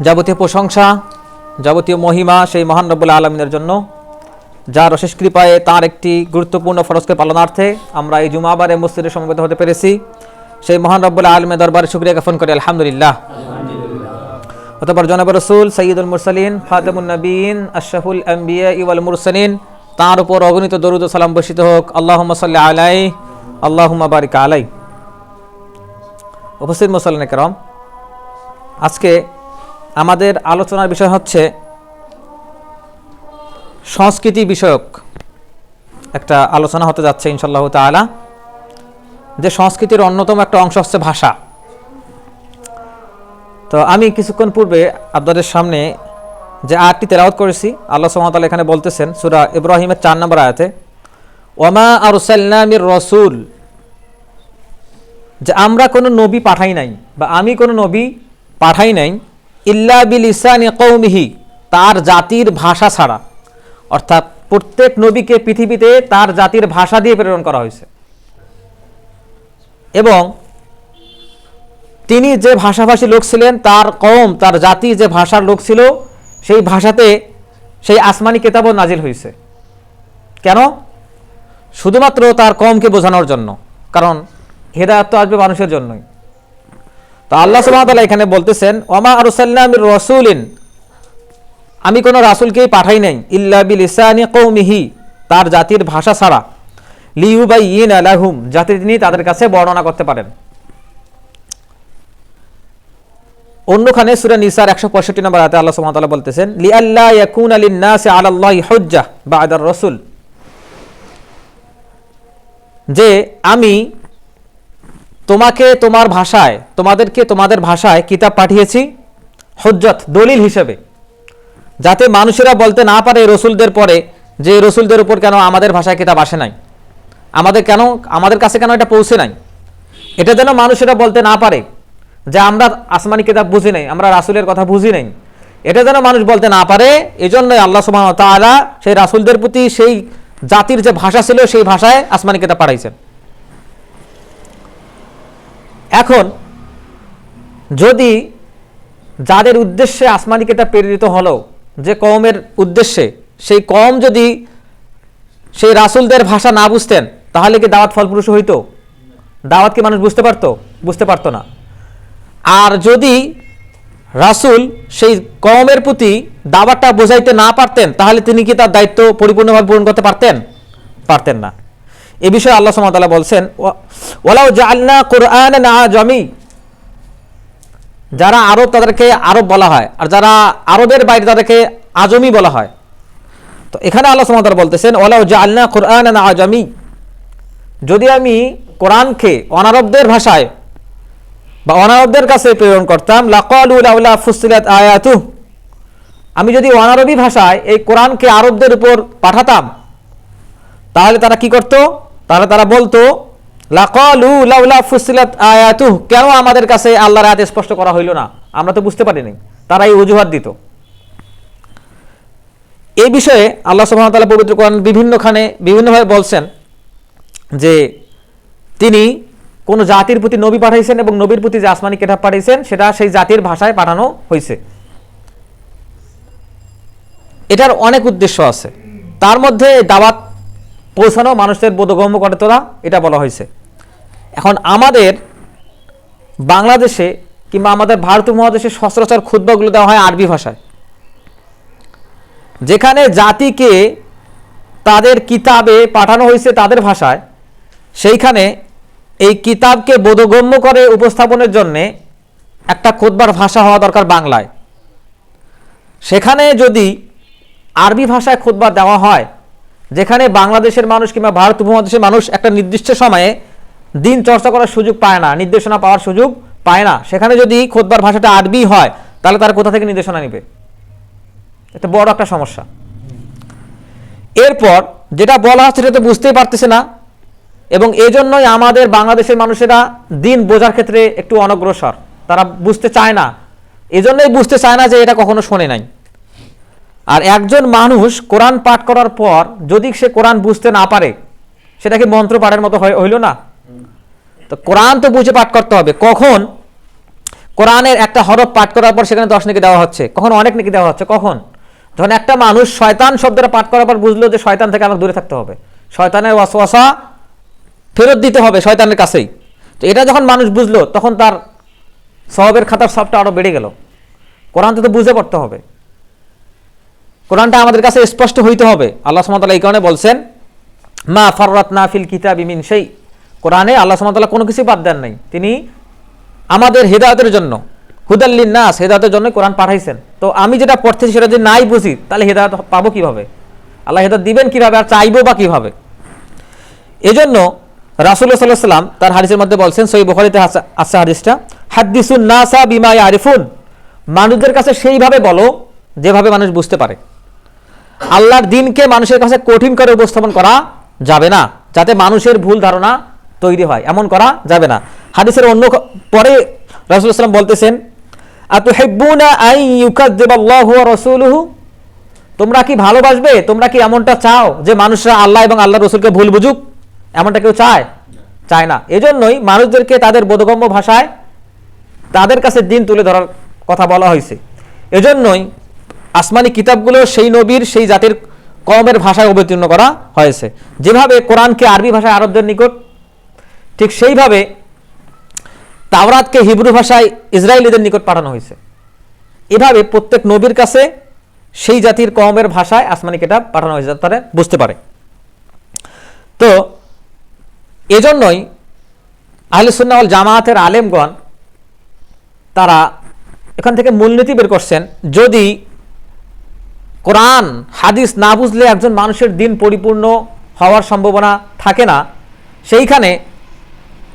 যাবতীয় প্রশংসা, যাবতীয় মহিমা সেই মহান রব্বুল আলামিনের জন্য, যার অশেষ কৃপায় তার একটি গুরুত্বপূর্ণ ফরজকে পালনার্থে আমরা এই জুমাবারে মসজিদে সমবেত হতে পেরেছি। সেই মহান রব্বুল আলামিনের দরবারে শুকরিয়া জ্ঞাপন করি, আলহামদুলিল্লাহ। অতঃপর জনাব রাসূল সাইয়্যিদুল মুরসালিন খাতামুন নবীন আশরাফুল আম্বিয়া ওয়াল মুরসালিন, তার উপর অগণিত দরুদ ও সালাম বর্ষিত হোক। আল্লাহুম্মা সাল্লি আলাইহি আল্লাহুম্মা বারিক আলাইহি। উপস্থিত মুসল্লিনে কেরাম, আজকে আমাদের আলোচনার বিষয় হচ্ছে সংস্কৃতি বিষয়ক একটা আলোচনা হতে যাচ্ছে ইনশাআল্লাহ তাআলা। যে সংস্কৃতির অন্যতম একটা অংশ হচ্ছে ভাষা। তো আমি কিছুক্ষণ পূর্বে আপনাদের সামনে যে আয়াতটি তেলাওয়াত করেছি, আল্লাহ সুবহানাহু ওয়া তাআলা এখানে বলতেছেন সূরা ইব্রাহিমের 4 নম্বর আয়াতে, ওয়ামা আরসালনা মির রাসূল, যে আমরা কোনো নবী পাঠাই নাই বা আমি কোনো নবী পাঠাই নাই, ইল্লা বিলিসানি কওমিহি, তার জাতির ভাষা ছাড়া। অর্থাৎ প্রত্যেক নবীকে পৃথিবীতে তার জাতির ভাষা দিয়ে প্রেরণ করা হয়েছে এবং তিনি যে ভাষাভাষী লোক ছিলেন, তার কওম, তার জাতি যে ভাষার লোক ছিল, সেই ভাষাতে সেই আসমানি কিতাবও নাজিল হয়েছে। কেন? শুধুমাত্র তার কওমকে বোঝানোর জন্য, কারণ হেদায়েত তো আসবে মানুষের জন্যই। তো আল্লাহ সুবহানাহু ওয়া তাআলা এখানে বলতেছেন, ওয়ামা আরসালনা মির রাসূলিন, আমি কোনো রাসূলকেই পাঠাই নাই, ইল্লা বিলিসানি কওমিহি, তার জাতির ভাষা ছাড়া, লিইউবাইয়িনা লাহুম, যাতে তিনি তাদের কাছে বর্ণনা করতে পারেন। অন্যখানে সূরা নিসার 165 নম্বর আয়াতে আল্লাহ সুবহানাহু ওয়া তাআলা বলতেছেন, লিআল্লা ইয়াকুনা লিন-নাসি আলাল্লাহি হুজ্জাহ বা'দার রাসূল, যে আমি তোমাকে তোমার ভাষায়, তোমাদেরকে তোমাদের ভাষায় কিতাব পাঠিয়েছি হুজ্জত, দলিল হিসেবে, যাতে মানুষেরা বলতে না পারে রসুলদের পরে যে রসুলদের উপর কেন আমাদের ভাষায় কিতাব আসে নাই, আমাদের কাছে কেন এটা পৌঁছে নাই। এটা যেন মানুষেরা বলতে না পারে যে আমরা আসমানি কিতাব বুঝি নাই, আমরা রাসূলের কথা বুঝি নাই। এটা যেন মানুষ বলতে না পারে, এজন্যই আল্লাহ সুবহানাহু ওয়া তাআলা সেই রাসূলদের প্রতি সেই জাতির যে ভাষা ছিল সেই ভাষায় আসমানি কিতাব পাঠাইছেন। এখন যদি যাদের উদ্দেশ্যে আসমানি কিতাব প্রেরিত হলো, যে কওমের উদ্দেশ্যে, সেই কওম যদি সেই রাসূলদের ভাষা না বুঝতেন, তাহলে কি দাওয়াত ফলপ্রসূ হইতো? দাওয়াত কি মানুষ বুঝতে পারতো? বুঝতে পারতো না। আর যদি রাসূল সেই কওমের প্রতি দাওয়াতটা বোঝাইতে না পারতেন, তাহলে তিনি কি তার দায়িত্ব পরিপূর্ণভাবে পূরণ করতে পারতেন? পারতেন না। এই বিষয়ে আল্লাহ সুবহানাহু ওয়া তাআলা বলছেন, ওয়ালাউ জাআলনা কুরআনান আজামি, যারা আরব তাদেরকে আরব বলা হয়, আর যারা আরবের বাইরে তাদেরকে আজমি বলা হয়। তো এখানে আল্লাহ সুবহানাহু ওয়া তাআলা বলতেছেন, ওয়ালাউ জাআলনা কুরআনান আজামি, যদি আমি কোরআনকে অনারবদের ভাষায় বা অনারবদের কাছে প্রেরণ করতাম, লাকালু লাউলা ফুসিলাত আয়াতু, আমি যদি অনারবি ভাষায় এই কোরআনকে আরবদের উপর পাঠাতাম, তাহলে তারা কি করত? তারা বলতো, লাকালু লাউলা ফুসিলাত আয়াতু, কেন আমাদের কাছে আল্লাহর আয়াত স্পষ্ট করা হইল না, আমরা তো বুঝতে পারিনি। তারা এই অজুহাত দিত। এই বিষয়ে আল্লাহ সুবহানাহু ওয়া তাআলা পবিত্র কোরআন বিভিন্নভাবে বলছেন যে তিনি কোন জাতির প্রতি নবী পাঠাইছেন এবং নবীর প্রতি যে আসমানি কিতাব পাঠাইছেন সেটা সেই জাতির ভাষায় পাঠানো হয়েছে। এটার অনেক উদ্দেশ্য আছে, তার মধ্যে দাওয়াত পৌঁছানো, মানুষের বোধগম্য করে তোলা, এটা বলা হয়েছে। এখন আমাদের বাংলাদেশে কিংবা আমাদের ভারতীয় মহাদেশে সচরাচর খুতবাগুলো দেওয়া হয় আরবি ভাষায়, যেখানে জাতিকে তাদের কিতাবে পাঠানো হয়েছে তাদের ভাষায়, সেইখানে এই কিতাবকে বোধগম্য করে উপস্থাপনের জন্য একটা খুতবার ভাষা হওয়া দরকার বাংলায়। সেখানে যদি আরবি ভাষায় খুতবা দেওয়া হয়, যেখানে বাংলাদেশের মানুষ কিংবা ভারত উপমহাদেশের মানুষ একটা নির্দিষ্ট সময়ে দিন চর্চা করার সুযোগ পায় না, নির্দেশনা পাওয়ার সুযোগ পায় না, সেখানে যদি খুতবার ভাষাটা আরবি হয়, তাহলে তারা কোথা থেকে নির্দেশনা নেবে? এটা বড় একটা সমস্যা। এরপর যেটা বলা হচ্ছে সেটা তো বুঝতেই পারতেছে না, এবং এই জন্যই আমাদের বাংলাদেশের মানুষেরা দিন বোঝার ক্ষেত্রে একটু অনগ্রসর, তারা বুঝতে চায় না। এজন্যই বুঝতে চায় না যে এটা কখনো শোনে নাই। আর একজন মানুষ কোরআন পাঠ করার পর যদি সে কোরআন বুঝতে না পারে, সেটা কি মন্ত্র পাঠের মতো হইল না? তো কোরআন তো বুঝে পাঠ করতে হবে। কখন কোরআনের একটা হরফ পাঠ করার পর সেখানে 10 নেকি দেওয়া হচ্ছে, কখনো অনেক নেকি দেওয়া হচ্ছে। কখন? যখন একটা মানুষ শয়তান শব্দটা পাঠ করার পর বুঝলো যে শয়তান থেকে আমাকে দূরে থাকতে হবে, শয়তানের ওয়াসওয়াসা ফেরত দিতে হবে শয়তানের কাছেই, তো এটা যখন মানুষ বুঝলো তখন তার সওয়াবের খাতার সবটা আরো বেড়ে গেল। কোরআনটা তো বুঝে পড়তে হবে, কোরআনটা আমাদের কাছে স্পষ্ট হইতে হবে। আল্লাহ সুবহানাহু ওয়া তাআলা এই কারণে বলছেন মা ফাররাতনা ফিল কিতাবি মিন শাই, কোরআনে আল্লাহ সুবহানাহু ওয়া তাআলা কোনো কিছু বাদ দেন নাই। তিনি আমাদের হেদায়েতের জন্য, হুদাল লিন্নাস, হেদায়েতের জন্য কোরআন পাঠাইছেন। তো আমি যেটা পড়তেছি সেটা যদি নাই বুঝি তাহলে হেদায়েত পাবো কিভাবে? আল্লাহ হেদায়েত দিবেন কিভাবে আর চাইবো বা কিভাবে? এজন্য রাসূলুল্লাহ সাল্লাল্লাহু আলাইহি ওয়াসাল্লাম তার হাদিসের মধ্যে বলছেন, সহিহ বুখারীতে আছে হাদিসটা, হাদ্দিসুন নাসা বিমা ইয়ারিফুন, মানুষদের কাছে সেইভাবে বলো যেভাবে মানুষ বুঝতে পারে। আল্লাহর দ্বীনকে মানুষের কাছে কঠিন করে উপস্থাপন করা যাবে না, যাতে মানুষের ভুল ধারণা তৈরি হয়, এমন করা যাবে না। হাদিসের অন্য পরে রাসূলুল্লাহ সাল্লাল্লাহু আলাইহি ওয়াসাল্লাম বলতেছেন আতুহিব্বুনা আন ইউকাযযিবাল্লাহু ওয়া রাসূলুহু, তোমরা কি ভালোবাসবে, তোমরা কি এমনটা চাও যে মানুষরা আল্লাহ এবং আল্লাহর রাসূলকে ভুল বুঝুক? এমনটা কেউ চায়? চায় না। এজন্যই মানুষদেরকে তাদের বোধগম্য ভাষায় তাদের কাছে দ্বীন তুলে ধরার কথা বলা হয়েছে। এজন্যই আসমানি কিতাবগুলো সেই নবীর সেই জাতির কওমের ভাষায় অবতীর্ণ করা হয়েছে। যেভাবে কোরআনকে আরবি ভাষায় আরবদের নিকট, ঠিক সেইভাবে তাওরাতকে হিব্রু ভাষায় ইসরায়েলিদের নিকট পাঠানো হয়েছে। এভাবে প্রত্যেক নবীর কাছে সেই জাতির কওমের ভাষায় আসমানি কিতাব পাঠানো হয়েছে, যাতে তারা বুঝতে পারে। তো এজন্যই আহলে সুন্নাহ ওয়াল জামায়াতের আলেমগণ তারা এখান থেকে মূলনীতি বের করছেন, যদি কোরআন হাদিস না বুঝলে একজন মানুষের দিন পরিপূর্ণ হওয়ার সম্ভাবনা থাকে না, সেইখানে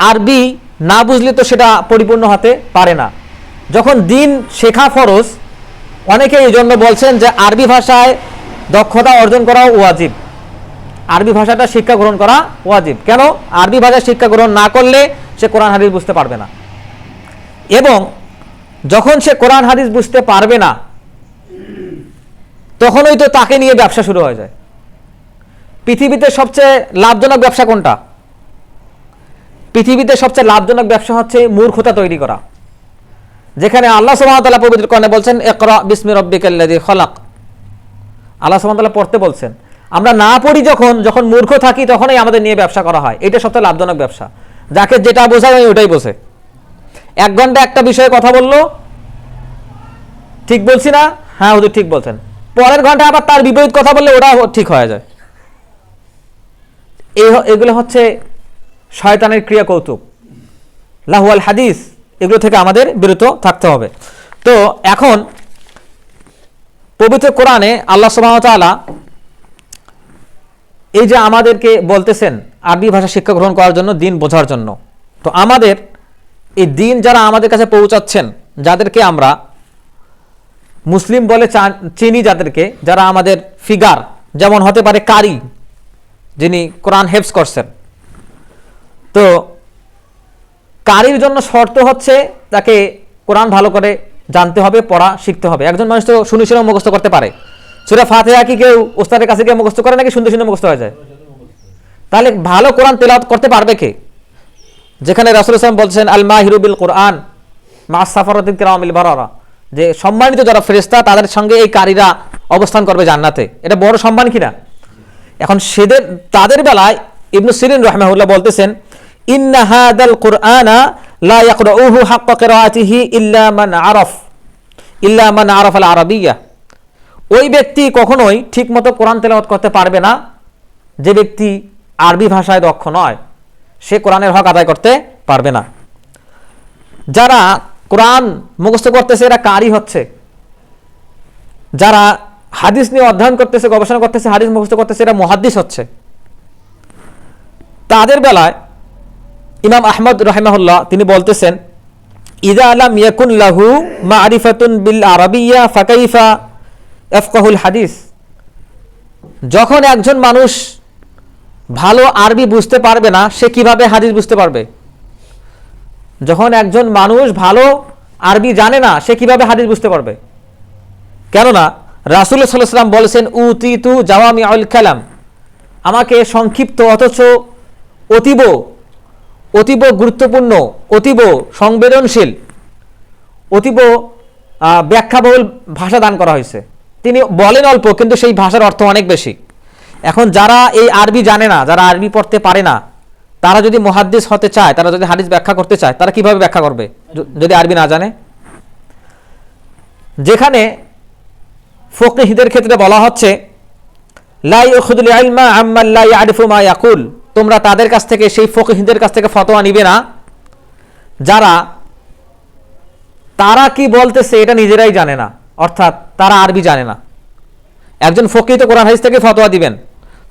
আরবি না বুঝলে তো সেটা পরিপূর্ণ হতে পারে না। যখন দিন শেখা ফরজ, অনেকে এই জন্য বলছেন যে আরবি ভাষায় দক্ষতা অর্জন করা ওয়াজিব, আরবি ভাষাটা শিক্ষা গ্রহণ করা ওয়াজিব। কেন? আরবি ভাষা শিক্ষা গ্রহণ না করলে সে কোরআন হাদিস বুঝতে পারবে না, এবং যখন সে কোরআন হাদিস বুঝতে পারবে না তখনই তো তাকে নিয়ে ব্যবসা শুরু হয়ে যায়। পৃথিবীতে সবচেয়ে লাভজনক ব্যবসা কোনটা? পৃথিবীতে সবচেয়ে লাভজনক ব্যবসা হচ্ছে মূর্খতা তৈরি করা, যেখানে আল্লাহ সুবহানাহু ওয়া তাআলা পবিত্র কোরআনে বলছেন ইকরা বিসমি রাব্বিকাল্লাযী খলাক, আল্লাহ সুবহানাহু ওয়া তাআলা পড়তে বলছেন। আমরা না পড়ি যখন মূর্খ থাকি তখনই আমাদের নিয়ে ব্যবসা করা হয়। এটা সবচেয়ে লাভজনক ব্যবসা, যাকে যেটা বোঝায় ওটাই বোঝে। 1 ঘন্টা একটা বিষয়ে কথা বললো, ঠিক বলছি না? হ্যাঁ হুজুর ঠিক বলছেন। পরের ঘন্টা আবার তার বিপরীত কথা বললে ওটা ঠিক হয়ে যায়। এগুলো হচ্ছে শয়তানের ক্রিয়া কৌতুক, লাহুয়াল হাদিস, এগুলো থেকে আমাদের বিরত থাকতে হবে। তো এখন পবিত্র কোরআনে আল্লাহ সুবহানাহু ওয়া তাআলা এই যে আমাদেরকে বলতেছেন আরবি ভাষা শিক্ষা গ্রহণ করার জন্য, দিন বোঝার জন্য, তো আমাদের এই দিন যারা আমাদের কাছে পৌঁছাচ্ছেন, যাদেরকে আমরা মুসলিম বলে চিনি, যাদেরকে, যারা আমাদের ফিগার, যেমন হতে পারে কারি, যিনি কোরআন হেফজ করছেন, তো কারির জন্য শর্ত হচ্ছে তাকে কোরআন ভালো করে জানতে হবে, পড়া শিখতে হবে। একজন মানুষ তো শুনে শুনে মুখস্থ করতে পারে। সূরা ফাতিহা কি কেউ ওস্তাদের কাছে গিয়ে মুখস্থ করে নাকি শুনতে শুনে মুখস্থ হয়ে যায়? তাহলে ভালো কোরআন তেলাওয়াত করতে পারবে কে? যেখানে রাসূল সাল্লাল্লাহু আলাইহি ওয়াসাল্লাম বলছেন আল মাহিরু বিল কোরআন মা সাফারাতিল কিরামিল বারারা, যে সম্মানিত যারা ফেরেশতা তাদের সঙ্গে এই কারীরা অবস্থান করবে জান্নাতে। এটা বড় সম্মান কিনা? এখন তাদের বেলায় ইবনে সিরিন রাহিমাহুল্লাহ বলতেছেন ইন্না হাদাল কুরআনা লা ইয়াকরাউহু হাক্কা কিরাআতিহি ইল্লা মান আরাফ আল আরাবিয়্যা, ওই ব্যক্তি কখনোই ঠিকমতো কোরআন তেলাওয়াত করতে পারবে না যে ব্যক্তি আরবি ভাষায় দক্ষ নয়, সে কোরআনের হক আদায় করতে পারবে না। যারা কোরআন মুখস্থ করতেছে এরা কারি হচ্ছে, যারা হাদিস নিয়ে অধ্যয়ন করতেছে, গবেষণা করতেছে, হাদিস মুখস্থ করতেছে, এরা মুহাদ্দিস হচ্ছে। তাদের বেলায় ইমাম আহমদ রাহিমাহুল্লাহ তিনি বলতেছেন ইযা লাম ইয়াকুন লাহু মা'রিফাতুন বিল আরাবিয়্যা ফাকাইফা ইয়াফকাহুল হাদিস, যখন একজন মানুষ ভালো আরবি বুঝতে পারবে না সে কিভাবে হাদিস বুঝতে পারবে? যখন একজন মানুষ ভালো আরবি জানে না সে কিভাবে হাদিস বুঝতে পারবে? কেননা রাসূলুল্লাহ সাল্লাল্লাহু আলাইহি ওয়াসাল্লাম বলেছেন উতিতু জাওয়ামিউল কালাম, আমাকে সংক্ষিপ্ত অথচ অতীব গুরুত্বপূর্ণ, অতীব সংবেদনশীল, অতীব ব্যাখ্যাবহুল ভাষা দান করা হয়েছে। তিনি বলেন অল্প, কিন্তু সেই ভাষার অর্থ অনেক বেশি। এখন যারা এই আরবি জানে না, যারা আরবি পড়তে পারে না, তারা যদি মুহাদ্দিস হতে চায়, তারা যদি হাদিস ব্যাখ্যা করতে চায়, তারা কিভাবে ব্যাখ্যা করবে যদি আরবি না জানে? যেখানে ফকীহদের ক্ষেত্রে বলা হচ্ছে লা ইয়াখুযুল ইলমা আম্মা লা ইয়ারিফু মা ইয়াকুল, তোমরা তাদের কাছ থেকে, সেই ফকীহদের কাছ থেকে ফতোয়া নিবে না যারা তারা কি বলতেছে এটা নিজেরাই জানে না, অর্থাৎ তারা আরবি জানে না। একজন ফকীহ তো কোরআন হাদিস থেকে ফতোয়া দিবেন,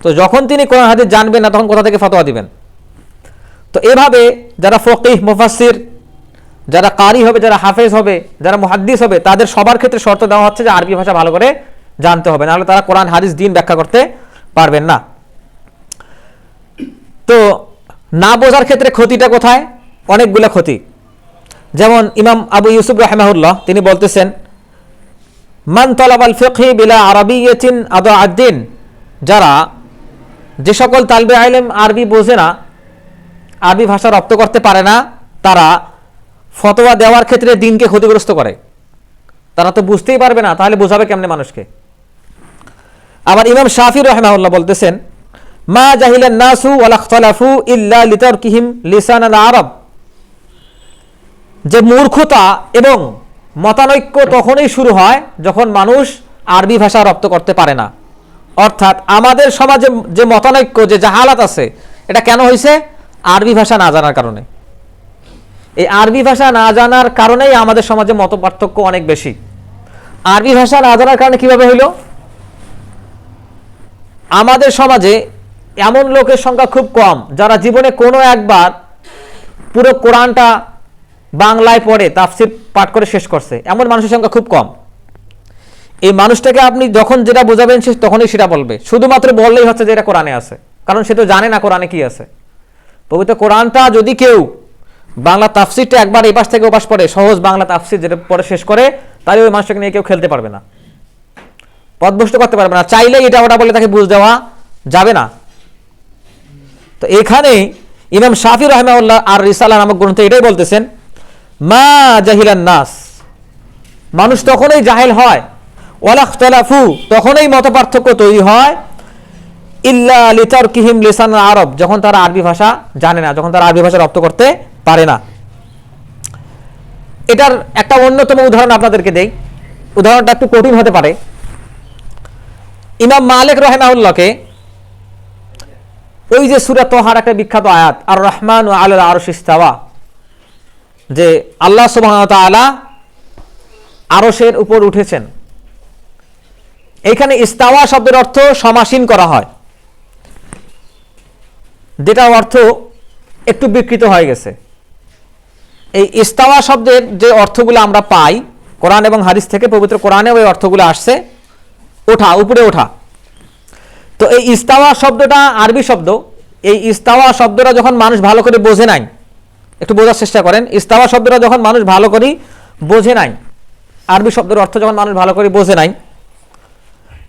তো যখন তিনি কোরআন হাদিস জানবেন না তখন কোথা থেকে ফতোয়া দিবেন? তো এভাবে যারা ফকীহ, মুফাসসির, যারা কারি হবে, যারা হাফেজ হবে, যারা মুহাদ্দিস হবে, তাদের সবার ক্ষেত্রে শর্ত দেওয়া হচ্ছে যে আরবি ভাষা ভালো করে জানতে হবে, নাহলে তারা কোরআন হাদিস দিন ব্যাখ্যা করতে পারবেন না। তো না বোঝার ক্ষেত্রে ক্ষতিটা কোথায়? অনেকগুলো ক্ষতি। যেমন ইমাম আবু ইউসুফ রাহিমাহুল্লাহ তিনি বলতেছেন, মান তালাবাল ফিকহি বিলা আরাবিয়াতিন আদা আদ-দ্বীন, যারা, যে সকল তালবে ইলম আরবি বোঝে না, আরবি ভাষা রপ্ত করতে পারে না, তারা ফতোয়া দেওয়ার ক্ষেত্রে দ্বীনকে ক্ষতিগ্রস্ত করে। তারা তো বুঝতেই পারবে না, তাহলে বোঝাবে কেমনে মানুষকে? আবার ইমাম শাফি রাহিমাহুল্লাহ বলতেছেন, মা জাহিলান নাসু ওয়ালা ইখতালাফু ইল্লা লিতারকিহিম লিসান আল আরব, যে মূর্খতা এবং মতানৈক্য তখনই শুরু হয় যখন মানুষ আরবি ভাষা রপ্ত করতে পারে না। অর্থাৎ আমাদের সমাজে যে মতানৈক্য, যে জাহালাত আছে, এটা কেন হয়েছে? আরবি ভাষা না জানার কারণে। এই আরবি ভাষা না জানার কারণেই আমাদের সমাজে মত পার্থক্য অনেক বেশি। আরবি ভাষা না জানার কারণে কিভাবে হইল? আমাদের সমাজে এমন লোকের সংখ্যা খুব কম যারা জীবনে কোনো একবার পুরো কোরআনটা বাংলায় পড়ে তাফসির পাঠ করে শেষ করছে, এমন মানুষের সংখ্যা খুব কম। এই মানুষটাকে আপনি যখন যেটা বোঝাবেন সে তখনই সেটা বলবে, শুধুমাত্র বললেই হচ্ছে যে এটা কোরআনে আছে, কারণ সে তো জানে না কোরআনে কি আছে। পবিত্র কোরআনটা যদি কেউ বাংলা তাফসিরটা একবার এই পাশ থেকে ও পাশ পড়ে, সহজ বাংলা তাফসির যেটা পড়ে শেষ করে, তাহলে ওই মানুষটাকে নিয়ে কেউ খেলতে পারবে না, পথভ্রষ্ট করতে পারবে না, চাইলে এটা ওটা বলে তাকে বুঝ দেওয়া যাবে না। তো এখানেই ইমাম শাফি রাহিমাহুল্লাহ আর রিসালা নামক গ্রন্থে এটাই বলতেছেন, মা জাহিলান নাস, মানুষ তখনই জাহেল হয়, ওয়ালা ইখতালাফু, তখনই মত পার্থক্য তৈরি হয়, ইল্লা লিতারকিহিম লিসান আরব, যখন তারা আরবি ভাষা জানে না, যখন তারা আরবি ভাষা রপ্ত করতে পারে না। এটার একটা অন্যতম উদাহরণ আপনাদেরকে দেই, উদাহরণটা একটু কঠিন হতে পারে। ইমাম মালিক রাহিমাহুল্লাহকে ওই যে সূরা তাহার একটা বিখ্যাত আয়াত, আর রহমানু আলাল আরশি ইস্তাওয়া, যে আল্লাহ সুবহানাহু ওয়া তাআলা আরশের উপর উঠেছেন, এইখানে ইস্তাওয়া শব্দের অর্থ সমাসীন করা হয়, যেটা অর্থ একটু বিকৃত হয়ে গেছে। এই ইস্তাওয়া শব্দের যে অর্থগুলো আমরা পাই কোরআন এবং হাদিস থেকে, পবিত্র কোরআনে ওই অর্থগুলো আসছে ওঠা, উপরে ওঠা। তো এই ইস্তাওয়া শব্দটা আরবি শব্দ। এই ইস্তাওয়া শব্দটা যখন মানুষ ভালো করে বোঝে নাই, একটু বোঝার চেষ্টা করেন, ইস্তাওয়া শব্দটা যখন মানুষ ভালো করে বোঝে নাই, আরবি শব্দের অর্থ যখন মানুষ ভালো করে বোঝে নাই,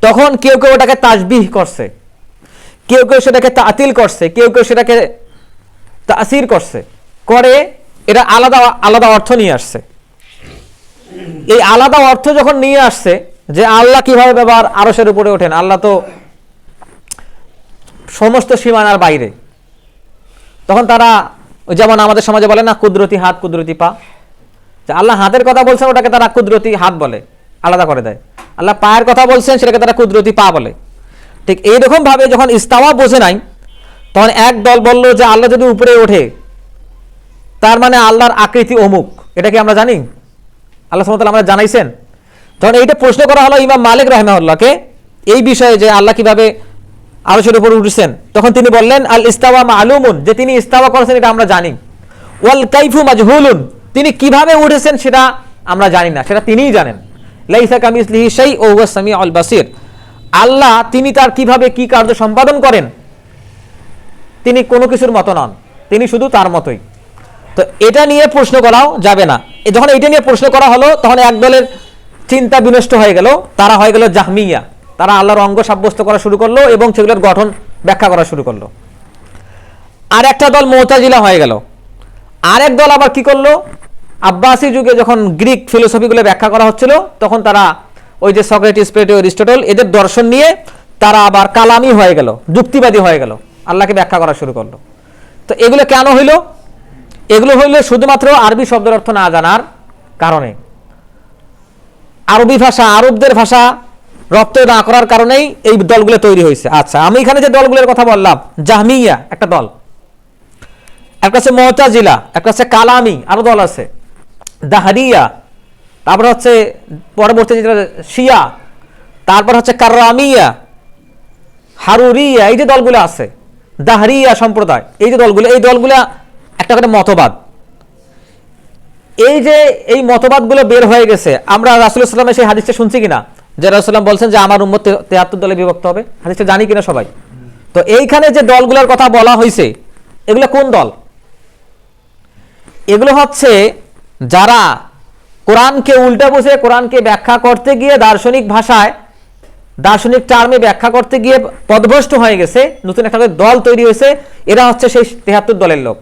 তখন কেউ কেউ ওটাকে তাসবিহ করছে, কেউ কেউ সেটাকে তাতিল করছে, কেউ কেউ সেটাকে তাসির করছে, করে এটা আলাদা আলাদা অর্থ নিয়ে আসছে। এই আলাদা অর্থ যখন নিয়ে আসছে যে আল্লাহ কিভাবে ব্যবহার আরশের উপরে ওঠেন, আল্লাহ তো সমস্ত সীমানার বাইরে, তখন তারা যেমন আমাদের সমাজে বলে না কুদরতি হাত কুদরতি পা, যে আল্লাহ হাতের কথা বলছেন ওটাকে তারা কুদরতি হাত বলে, আলাদা করে দেয়। আল্লাহ পায়ের কথা বলছেন সেটাকে তারা কুদরতি পা বলে। ঠিক এইরকম ভাবে যখন ইস্তাওয়া বোঝে নাই, তখন এক দল বলল যে আল্লাহ যদি উপরে ওঠে তার মানে আল্লাহর আকৃতি অমুক। এটা কি আমরা জানি? আল্লাহ সুবহানাহু ওয়া তাআলা আমরা জানাইছেন। তখন এইটা প্রশ্ন করা হলো ইমাম মালিক রাহিমাহুল্লাহকে এই বিষয়ে, যে আল্লাহ কিভাবে আরশের উপর উঠেছেন। তখন তিনি বললেন, আল ইস্তাওয়া মালুমুন, যে তিনি ইস্তাওয়া করেছেন এটা আমরা জানি, ওয়াল কাইফু মাজহুলুন, তিনি কিভাবে উঠেছেন সেটা আমরা জানি না, সেটা তিনিই জানেন। লাইসা কামিসলিহি শাই ওয়া হুয়াস সামিউল বাসির, আল্লাহ তিনি তার কিভাবে কি কার্য সম্পাদন করেন তিনি কোনো কিছুর মতো নন, তিনি শুধু তার মতোই। তো এটা নিয়ে প্রশ্ন করাও যাবে না। যখন এটা নিয়ে প্রশ্ন করা হলো তখন এক দলের চিন্তা বিনষ্ট হয়ে গেল, তারা হয়ে গেল জাহমিয়া, তারা আল্লাহর অঙ্গ সাব্যস্ত করা শুরু করলো এবং সেগুলোর গঠন ব্যাখ্যা করা শুরু করলো। আর একটা দল মুতাজিলা হয়ে গেল। আর এক দল আবার কি করলো, আব্বাসী যুগে যখন গ্রিক ফিলোসফিগুলো ব্যাখ্যা করা হচ্ছিল, তখন তারা ওই যে সক্রেটিস, প্লেটো, অ্যারিস্টটল এদের দর্শন নিয়ে তারা আবার কালামি হয়ে গেল, যুক্তিবাদী হয়ে গেল, আল্লাহকে ব্যাখ্যা করা শুরু করলো। তো এগুলো কেন হইল? এগুলো হইল শুধুমাত্র আরবি শব্দের অর্থ না জানার কারণে, আরবি ভাষা, আরবদের ভাষা রপ্ত না করার কারণেই এই দলগুলো তৈরি হয়েছে। আচ্ছা, আমি এখানে যে দলগুলোর কথা বললাম, জাহমিয়া একটা দল, একটা হচ্ছে মুতাজিলা, একটা হচ্ছে কালামি, আরো দল আছে, দাহরিয়া, তারপর হচ্ছে পরবর্তী যেটা শিয়া, তারপর হচ্ছে কাররামিয়া, হারুরিয়া, এই যে দলগুলো আছে, দাহরিয়া সম্প্রদায়, এই যে দলগুলো, এই দলগুলা একটা করে মতবাদ। এই যে এই মতবাদগুলো বের হয়ে গেছে, আমরা রাসূলুল্লাহ সাল্লাল্লাহু আলাইহি ওয়াসাল্লামের সেই হাদিসটা শুনছি কিনা, যে রাসূলুল্লাহ বলছেন যে আমার উম্মত 73 দলে বিভক্ত হবে, হাদিসটা জানি কিনা সবাই? তো এইখানে যে দলগুলোর কথা বলা হয়েছে, এগুলো কোন দল? এগুলো হচ্ছে যারা কোরআনকে উল্টা বুঝে, কোরআনকে ব্যাখ্যা করতে গিয়ে দার্শনিক ভাষায়, দার্শনিক টার্মে ব্যাখ্যা করতে গিয়ে পদভ্রষ্ট হয়ে গেছে, নতুন একটা দল তৈরি হয়েছে, এরা হচ্ছে সেই 73 দলের লোক।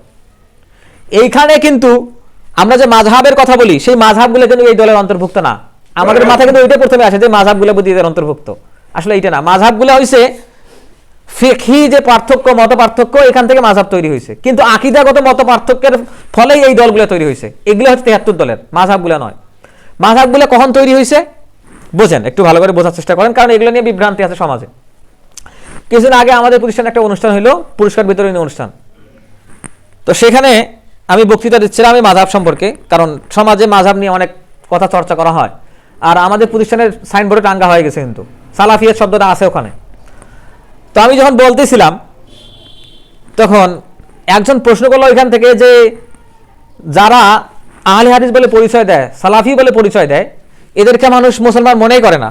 এইখানে কিন্তু আমরা যে মাযহাবের কথা বলি, সেই মাযহাবগুলো কিন্তু এই দলের অন্তর্ভুক্ত না। আমাদের মাথায় কিন্তু ওইটা প্রথমে আসে যে মাযহাবগুলো বুঝি এদের অন্তর্ভুক্ত, আসলে এইটা না। মাযহাবগুলো হইছে ফিকহি যে পার্থক্য, মত পার্থক্য, এখান থেকে মাযহাব তৈরি হয়েছে, কিন্তু আকীদাগত মত পার্থক্যের ফলেই এই দলগুলো তৈরি হয়েছে। এগুলো হচ্ছে 73 দলের, মাযহাবগুলো নয়। মাযহাবগুলো কখন তৈরি হয়েছে বোঝেন, একটু ভালো করে বোঝার চেষ্টা করেন, কারণ এগুলো নিয়ে বিভ্রান্তি আছে সমাজে। কিছুদিন আগে আমাদের প্রতিষ্ঠানে একটা অনুষ্ঠান হলো, পুরস্কার বিতরণী অনুষ্ঠান। তো সেখানে আমি বক্তৃতা দিচ্ছিলাম এই মাযহাব সম্পর্কে, কারণ সমাজে মাযহাব নিয়ে অনেক কথা চর্চা করা হয়, আর আমাদের প্রতিষ্ঠানের সাইনবোর্ডে টাঙ্গা হয়ে গেছে, কিন্তু সালাফিয়ত শব্দটা আছে ওখানে। তো আমি যখন বলতেছিলাম, তখন একজন প্রশ্ন করলো ওইখান থেকে যে যারা আহলে হাদিস বলে পরিচয় দেয়, সালাফি বলে পরিচয় দেয়, এদেরকে মানুষ মুসলমান মনেই করে না।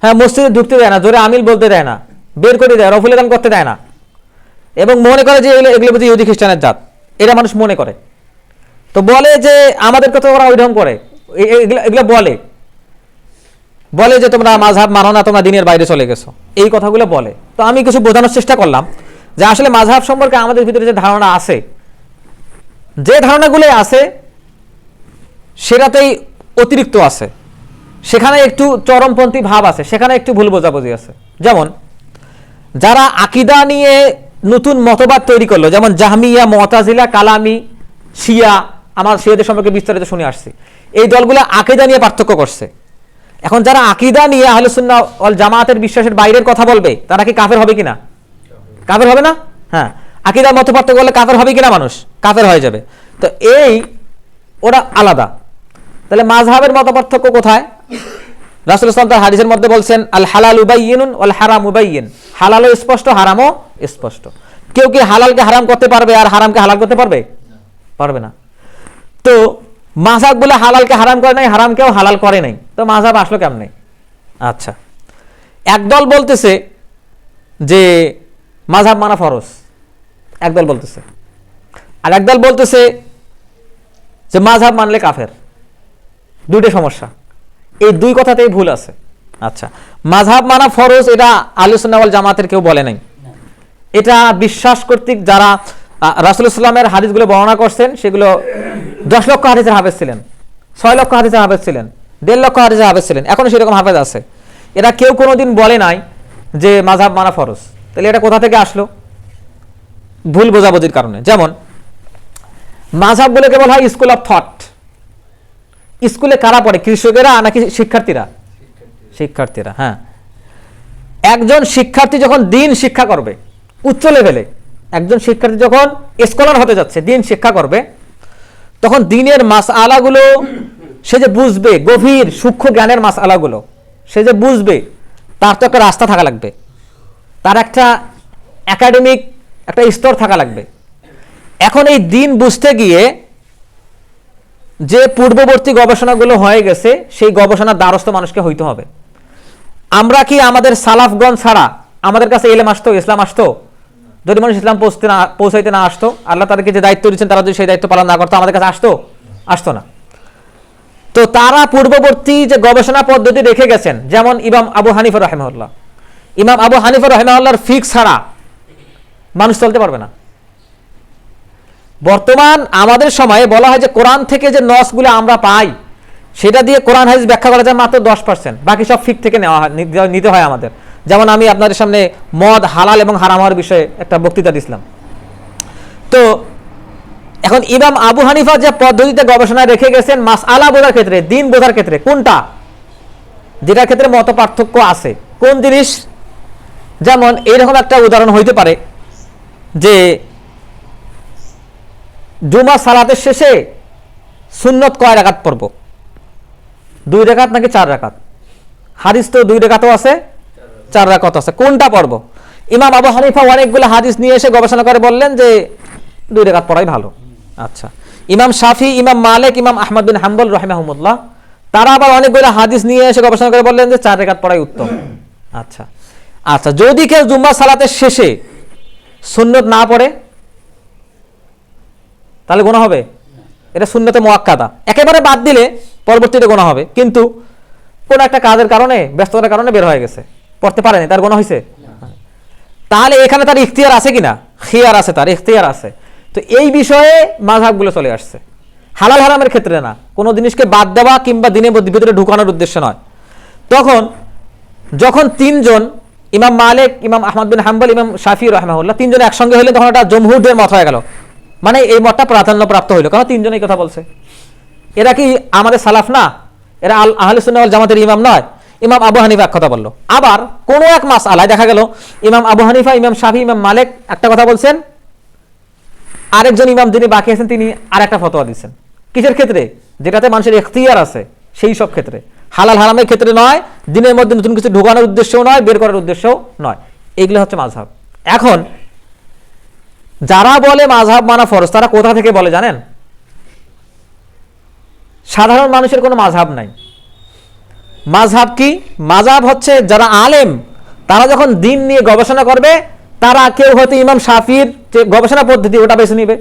হ্যাঁ, মসজিদে ঢুকতে দেয় না, জোরে আমিল বলতে দেয় না, বের করে দেয়, রফুল গান করতে দেয় না, এবং মনে করে যে এগুলো বুঝি ইহুদি খ্রিস্টানের জাত, এরা মানুষ মনে করে। তো বলে যে আমাদেরকে তো ওরা ওইরকম করে, এগুলো বলে বলে যে তোমরা মাযহাব মানো না, তোমরা দ্বীনের বাইরে চলে গেছো, এই কথাগুলো বলে। তো আমি কিছু বোঝানোর চেষ্টা করলাম যে আসলে মাযহাব সম্পর্কে আমাদের ভিতরে যে ধারণা আছে, যে ধারণাগুলো আছে সেটাতেই অতিরিক্ত আছে, সেখানে একটু চরমপন্থী ভাব আছে, সেখানে একটু ভুল বোঝাবুঝি আছে। যেমন যারা আকীদা নিয়ে নতুন মতবাদ তৈরি করলো, যেমন জাহমিয়া, মুতাজিলা, কালামি, শিয়া, আমার শিয়াদের সম্পর্কে বিস্তারিত শুনে আসছি, এই দলগুলো আকীদা নিয়ে পার্থক্য করছে। এখন যারা আকীদা নিয়ে আহলে সুন্নাহ ওয়াল জামাতের বিশ্বাসের বাইরের কথা বলবে, তারা কি কাফের হবে কিনা? কাফের হবে না? হ্যাঁ, আকীদার মত পার্থক্য করলে কাফের হবে কিনা? মানুষ কাফের হয়ে যাবে। তো এই ওরা আলাদা। তাহলে মাযহাবের মত পার্থক্য কোথায়? রাসূলুল্লাহ সাল্লাল্লাহু আলাইহি ওয়াসাল্লাম তার হাদিসের মধ্যে বলছেন, আল হালালু বাইয়িনুন ওয়াল হারামু বাইয়িন, হালালও স্পষ্ট, হারামও স্পষ্ট। কেউ কি হালালকে হারাম করতে পারবে আর হারামকে হালাল করতে পারবে? পারবে না। তো মাযহাবগুলো হালালকে হারাম করে নাই, হারামকেও হালাল করে নাই, তো মাযহাব আসলো কেমনে? আচ্ছা, একদল বলতেছে যে মাযহাব মানা ফরজ, একদল বলতেছে, আর একদল বলতেছে যে মাযহাব মানলে কাফের। দুইটা সমস্যা, এই দুই কথাতেই ভুল আছে। আচ্ছা, মাযহাব মানা ফরজ এটা আহলে সুন্নাহ ওয়াল জামাতের কেউ বলে নাই, এটা বিশ্বাস কর্তৃক যারা রাসূলুল্লাহ সাল্লামের হাদিসগুলো বর্ণনা করছেন, সেগুলো 10 লক্ষ হাদিসের হাফেজ ছিলেন, 6 লক্ষ হাদিসের হাফেজ ছিলেন, 1.5 লক্ষ হাদিসের হাফেজ ছিলেন, এখনো সেরকম হাফেজ আছে। এরা কেউ কোনোদিন বলে নাই যে মাযহাব মানা ফরজ। তাহলে এটা কোথা থেকে আসলো? ভুল বোঝাবুঝির কারণে। যেমন মাযহাবগুলোকে বলা হয় স্কুল অফ থট। স্কুলে কারা পড়ে? কৃষকেরা নাকি শিক্ষার্থীরা? শিক্ষার্থীরা। হ্যাঁ, একজন শিক্ষার্থী যখন দিন শিক্ষা করবে উচ্চ লেভেলে, একজন শিক্ষার্থী যখন স্কলার হতে যাচ্ছে, দিন শিক্ষা করবে, তখন দিনের মাসআলাগুলো সে যে বুঝবে, গভীর সূক্ষ্ম জ্ঞানের মাসআলাগুলো সে যে বুঝবে, তার তো একটা রাস্তা থাকা লাগবে, তার একটা একাডেমিক একটা স্তর থাকা লাগবে। এখন এই দিন বুঝতে গিয়ে যে পূর্ববর্তী গবেষণাগুলো হয়ে গেছে, সেই গবেষণার দ্বারস্থ মানুষকে হইতে হবে। আমরা কি আমাদের সালাফগণ ছাড়া আমাদের কাছে ইলম আসতো, ইসলাম আসতো? যদি মানুষ ইসলাম পৌঁছাইতে না আসতো, আল্লাহ তাদেরকে যে দায়িত্ব দিচ্ছেন, তারা যদি সেই দায়িত্ব পালন না করতো, আমাদের কাছে আসতো? আসতো না। তো তারা পূর্ববর্তী যে গবেষণা পদ্ধতি রেখে গেছেন, যেমন ইমাম আবু হানিফা রাহিমাহুল্লাহ, ইমাম আবু হানিফা রাহিমাহুল্লাহর ফিকহ ছাড়া মানুষ চলতে পারবে না। বর্তমান আমাদের সময়ে বলা হয় যে কোরআন থেকে যে নসগুলো আমরা পাই সেটা দিয়ে কোরআন হাদিস ব্যাখ্যা করা যায় মাত্র 10%, বাকি সব ফিক থেকে নেওয়া হয়, নিতে হয় আমাদের। যেমন আমি আপনাদের সামনে মদ হালাল এবং হারাম হওয়ার বিষয়ে একটা বক্তৃতা দিছিলাম। তো এখন ইমাম আবু হানিফা যে পদ্ধতিতে গবেষণা রেখে গেছেন মাসআলা বোঝার ক্ষেত্রে, দিন বোঝার ক্ষেত্রে, কোনটা যেটার ক্ষেত্রে মত পার্থক্য আছে কোন জিনিস, যেমন এইরকম একটা উদাহরণ হইতে পারে যে জুমা সালাতের শেষে সুন্নত কয় রাকাত পড়ব, 2 রাকাত নাকি 4 রাকাত? হাদিস তো 2 রাকাতও আছে 4 রাকাত আছে, কোনটা পড়ব? ইমাম আবু হানিফা অনেকগুলো হাদিস নিয়ে এসে গবেষণা করে বললেন যে 2 রাকাত পড়াই ভালো। আচ্ছা, ইমাম শাফি, ইমাম মালিক, ইমাম আহমদ বিন হাম্বল রাহিমাহুমুল্লাহ তারা আবার অনেকগুলো হাদিস নিয়ে এসে গবেষণা করে বললেন যে 4 রাকাত পড়াই উত্তম। আচ্ছা আচ্ছা, যদি কেউ জুম্মা সালাতের শেষে সুন্নত না পড়ে তাহলে গুনাহ হবে? এটা সুন্নতে মুআক্কাদা, একেবারে বাদ দিলে পরবর্তীতে গুনাহ হবে, কিন্তু কোন একটা কাজের কারণে, ব্যস্ততার কারণে বের হয়ে গেছে, পড়তে পারেনি, তার গুনাহ হয়েছে? তাহলে এখানে তার ইখতিয়ার আছে কিনা? খিয়ার আছে, তার ইখতিয়ার আছে। তো এই বিষয়ে মাযহাবগুলো চলে আসছে, হালাল হারামের ক্ষেত্রে না, কোনো জিনিসকে বাদ দেওয়া কিংবা দিনের ভিতরে ঢুকানোর উদ্দেশ্য নয়। তখন যখন তিনজন, ইমাম মালিক, ইমাম আহমদ বিন হাম্বল, ইমাম শাফি রাহিমাহুল্লাহ, তিনজন একসঙ্গে হইলেন, তখন একটা জমহুরদের মত হয়ে গেল, মানে এই মতটা প্রাধান্য প্রাপ্ত হইল, কারণ তিনজন এই কথা বলছে। এরা কি আমাদের সালাফ না? এরা আহলে সুন্নাহ ওয়াল জামাতের ইমাম নয়? ইমাম আবু হানিফা এক কথা বললো, আবার কোনো এক মাসআলায় দেখা গেল ইমাম আবু হানিফা, ইমাম শাফি, ইমাম মালিক একটা কথা বলছেন, আরেকজন ইমাম যিনি বাকি আছেন তিনি আরেকটা ফতোয়া দিচ্ছেন। কিসের ক্ষেত্রে? যেটাতে মানুষের ইখতিয়ার আছে সেই সব ক্ষেত্রে, হালাল হারামের ক্ষেত্রে নয়, দিনের মধ্যে নতুন কিছু ঢোকানোর উদ্দেশ্যও নয়, বের করার উদ্দেশ্যও নয়। এগুলো হচ্ছে মাযহাব। এখন যারা বলে মাযহাব মানা ফরজ, তারা কোথা থেকে বলে জানেন? সাধারণ মানুষের কোনো মাযহাব নাই। মাযহাব কি? মাযহাব হচ্ছে যারা আলেম, তারা যখন দিন নিয়ে গবেষণা করবে, তারা কেউ হয়তো ইমাম শাফির যে গবেষণা পদ্ধতি ওটা বেছে নেবে,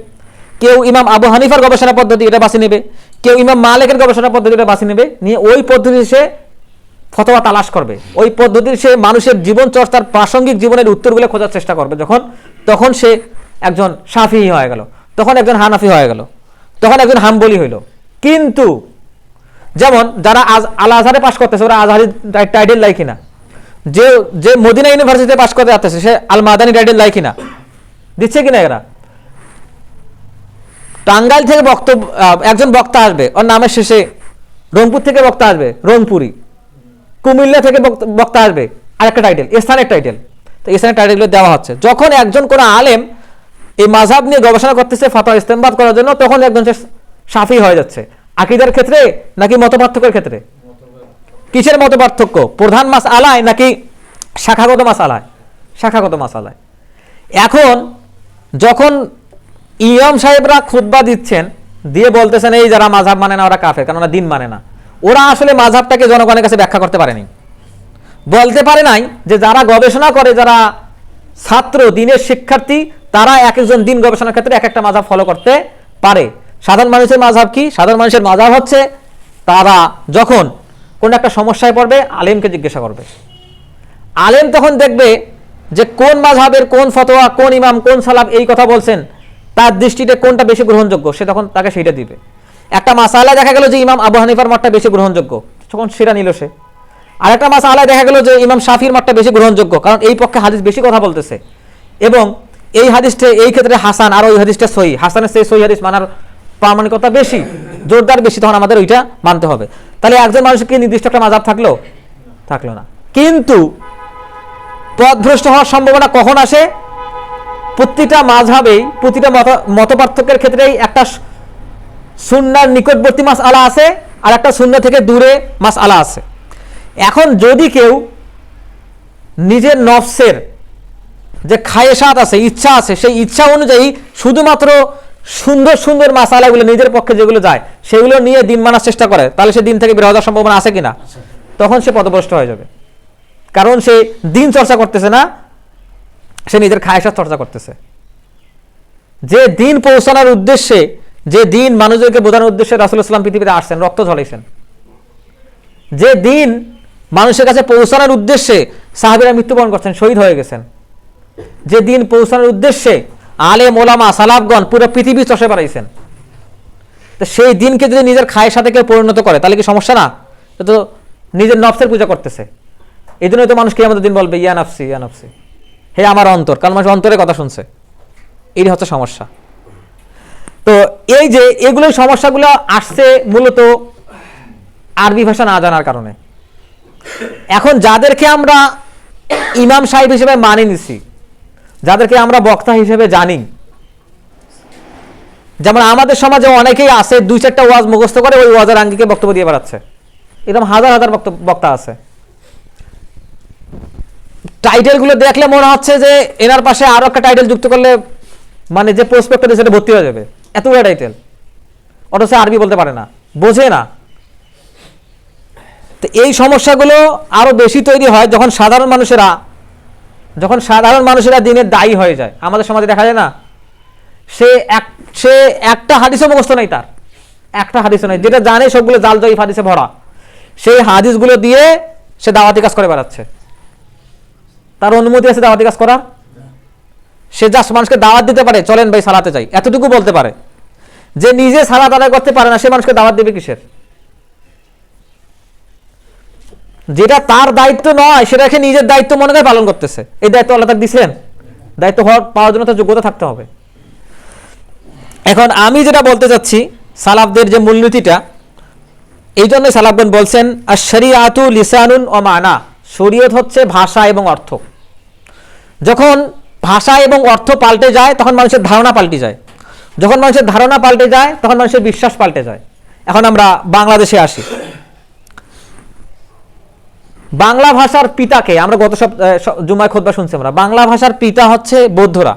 কেউ ইমাম আবু হানিফার গবেষণা পদ্ধতি এটা বাছে নেবে, কেউ ইমাম মালিকের গবেষণা পদ্ধতি এটা বাছে নেবে, নিয়ে ওই পদ্ধতি সে ফতোয়া তালাশ করবে, ওই পদ্ধতির সে মানুষের জীবন চর্চার প্রাসঙ্গিক জীবনের উত্তরগুলো খোঁজার চেষ্টা করবে। তখন সে একজন শাফি হয়ে গেল, তখন একজন হানাফি হয়ে গেল, তখন একজন হাম্বলি হইল। কিন্তু যেমন যারা আল আজহারে পাশ করতেছে, ওরা আজহারি টাইটেল লাই কিনা? যে মদিনা ইউনিভার্সিটিতে পাশ করতে যাচ্ছে সে আল মাদানী টাইটেল লাই কিনা? দিচ্ছে কিনা? এরা টাঙ্গাইল থেকে একজন বক্তা আসবে, ওর নামের শেষে রংপুর থেকে বক্তা আসবে রংপুরি, কুমিল্লা থেকে বক্তা আসবে আর একটা টাইটেল, স্থানের টাইটেল। তো স্থানের টাইটেলগুলো দেওয়া হচ্ছে। যখন একজন কোনো আলেম এই মাযহাব নিয়ে গবেষণা করতেছে ফতোয়া ইস্তেমবাদ করার জন্য, তখন একজন শাফি হয়ে যাচ্ছে। আকীদার ক্ষেত্রে নাকি মত পার্থক্যের ক্ষেত্রে? কিসের মত পার্থক্য? প্রধান মাসআলায় নাকি শাখাগত মাসআলায়? শাখাগত মাসআলায়। এখন যখন ইমাম সাহেবরা খুতবা দিচ্ছেন, দিয়ে বলতেছেন এই যারা মাযহাব মানে না ওরা কাফের, কারণ ওরা দিন মানে না, ওরা আসলে মাযহাবটাকে জনগণের কাছে ব্যাখ্যা করতে পারেনি, বলতে পারে নাই যে যারা গবেষণা করে, যারা ছাত্র দিনের শিক্ষার্থী, তারা এক একজন দিন গবেষণার ক্ষেত্রে এক একটা মাযহাব ফলো করতে পারে। সাধারণ মানুষের মাযহাব কি? সাধারণ মানুষের মাযহাব হচ্ছে তারা যখন কোন একটা সমস্যায় পড়বে আলেমকে জিজ্ঞাসা করবে, আলেম তখন দেখবে যে কোন মাযহাবের কোন ফতোয়া, কোন ইমাম, কোন সালাফ এই কথা বলছেন, তার দৃষ্টিতে কোনটা বেশি গ্রহণযোগ্য, সে তখন তাকে সেইটা দিবে। একটা মাসআলা দেখা গেল যে ইমাম আবু হানিফার মতটা বেশি গ্রহণযোগ্য, তখন সেটা নিল সে। আরেকটা মাসআলা দেখা গেল যে ইমাম শাফির মতটা বেশি গ্রহণযোগ্য, কারণ এই পক্ষে হাদিস বেশি কথা বলতেছে, এবং এই হাদিসটা এই ক্ষেত্রে হাসান আর ওই হাদিসটা সহিহ, হাসানের সেই সহিহ হাদিস মানার প্রামাণিকতা বেশি, জোরদার বেশি, তখন আমাদের ওইটা মানতে হবে। তাহলে একজন মানুষের কি নির্দিষ্ট একটা মাযহাব থাকলো না। কিন্তু পথভ্রষ্ট হওয়ার সম্ভাবনা কখন আসে? প্রতিটা মাযহাবেই, প্রতিটা মত পার্থক্যের ক্ষেত্রেই একটা সুন্নাহর নিকটবর্তী মাসআলা আছে আর একটা সুন্নাহ থেকে দূরে মাসআলা আছে। এখন যদি কেউ নিজের নফসের যে খায়েশাত আছে, ইচ্ছা আছে, সেই ইচ্ছা অনুযায়ী শুধুমাত্র সুন্দর সুন্দর মাসআলাগুলো নিজের পক্ষে যেগুলো যায় সেগুলো নিয়ে দিন মানার চেষ্টা করে, তাহলে সে দিন থেকে বের হওয়ার সম্ভাবনা আছে কিনা? তখন সে পথভ্রষ্ট হয়ে যাবে, কারণ সে দিন চর্চা করতেছে না, সে নিজের খায়েশাত চর্চা করতেছে। যে দিন পৌঁছানোর উদ্দেশ্যে, যে দিন মানুষদেরকে বোঝানোর উদ্দেশ্যে রাসূলুল্লাহ সাল্লাল্লাহু আলাইহি ওয়াসাল্লাম পৃথিবীতে আসছেন, রক্ত ঝরাইছেন, যে দিন মানুষের কাছে পৌঁছানোর উদ্দেশ্যে সাহাবীরা মৃত্যুবরণ করছেন, শহীদ হয়ে গেছেন, যে দিন পৌঁছানোর উদ্দেশ্যে আলেম ওলামা সালাফগণ পুরো পৃথিবী চষে বেড়াইছেন। তো সেই দিনকে যদি নিজের খায়ের সাথে কেউ পরিণত করে তাহলে কি সমস্যা না? তো নিজের নফসের পূজা করতেছে। এই জন্যই তো মানুষ কিয়ামতের দিন বলবে ইয়া নাফসি ইয়া নাফসি, হে আমার অন্তর, কারণ মানুষ অন্তরের কথা শুনছে। এই হচ্ছে সমস্যা। তো এই যে এগুলো সমস্যাগুলো আসছে মূলত আরবি ভাষা না জানার কারণে। এখন যাদেরকে আমরা ইমাম সাহেব হিসেবে মানি নিছি, যাদেরকে আমরা বক্তা হিসেবে জানি, যেমন আমাদের সমাজে অনেকেই আছে 2-4টা ওয়াজ মুখস্থ করে ওই ওয়াজের আঙ্গিকে বক্তব্য দিয়ে বেড়াচ্ছে। এরকম হাজার হাজার বক্তা আছে। টাইটেলগুলো দেখলে মনে হচ্ছে যে এনার পাশে আরো একটা টাইটেল যুক্ত করলে মানে যে প্রসপেক্টটা সেটা ভর্তি হয়ে যাবে, এতগুলো টাইটেল। অথচ আরবি বলতে পারে না, বোঝে না। তো এই সমস্যাগুলো আরো বেশি তৈরি হয় যখন সাধারণ মানুষেরা দিনের দায়ী হয়ে যায়। আমাদের সমাজে দেখা যায় না, সে একটা হাদিসও মুখস্থ নাই, তার একটা হাদিসও নাই, যেটা জানে সবগুলো জাল জয়ীফ হাদিসে ভরা। সেই হাদিসগুলো দিয়ে সে দাওয়াতি কাজ করে বেড়াচ্ছে। তার অনুমতি আছে দাওয়াতি কাজ করার? সে জাস্ট মানুষকে দাওয়াত দিতে পারে, চলেন ভাই সালাতে যাই, এতটুকু বলতে পারে। যে নিজে সালাত আদায় করতে পারে না, সে মানুষকে দাওয়াত দেবে কিসের? যেটা তার দায়িত্ব নয় সেটাকে নিজের দায়িত্ব মনে করে পালন করতেছে। এই দায়িত্ব আল্লাহ তাকে দিয়েছেন। দায়িত্ব পাওয়ার জন্য তার যোগ্যতা থাকতে হবে। এখন আমি যেটা বলতে চাচ্ছি, সালাফদের যে মূলনীতিটা, এই জন্য সালাফগণ বলছেন আশ-শরিয়াতু লিসানুন ওয়া মানা, শরীয়ত হচ্ছে ভাষা এবং অর্থ। যখন ভাষা এবং অর্থ পাল্টে যায় তখন মানুষের ধারণা পাল্টে যায়। যখন মানুষের ধারণা পাল্টে যায় তখন মানুষের বিশ্বাস পাল্টে যায়। এখন আমরা বাংলাদেশে আসি। বাংলা ভাষার পিতাকে আমরা গত জুমায় খুতবা শুনছি, আমরা বাংলা ভাষার পিতা হচ্ছে বৌদ্ধরা।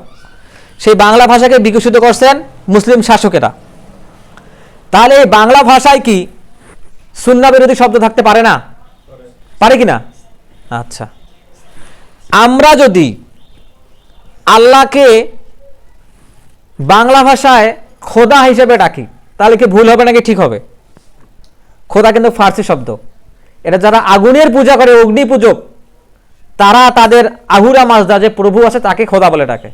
সেই বাংলা ভাষাকে বিকশিত করছেন মুসলিম শাসকেরা। তাহলে এই বাংলা ভাষায় কি সুন্নাহ বিরোধী শব্দ থাকতে পারে না? পারে কিনা? আচ্ছা, আমরা যদি আল্লাহকে বাংলা ভাষায় খোদা হিসেবে ডাকি তাহলে কি ভুল হবে নাকি ঠিক হবে? খোদা কিন্তু ফার্সি শব্দ। এটা যারা আগুনের পূজা করে, অগ্নি পূজক, তারা তাদের আহুরা মাজদা যে প্রভু আছে তাকে খোদা বলে ডাকে।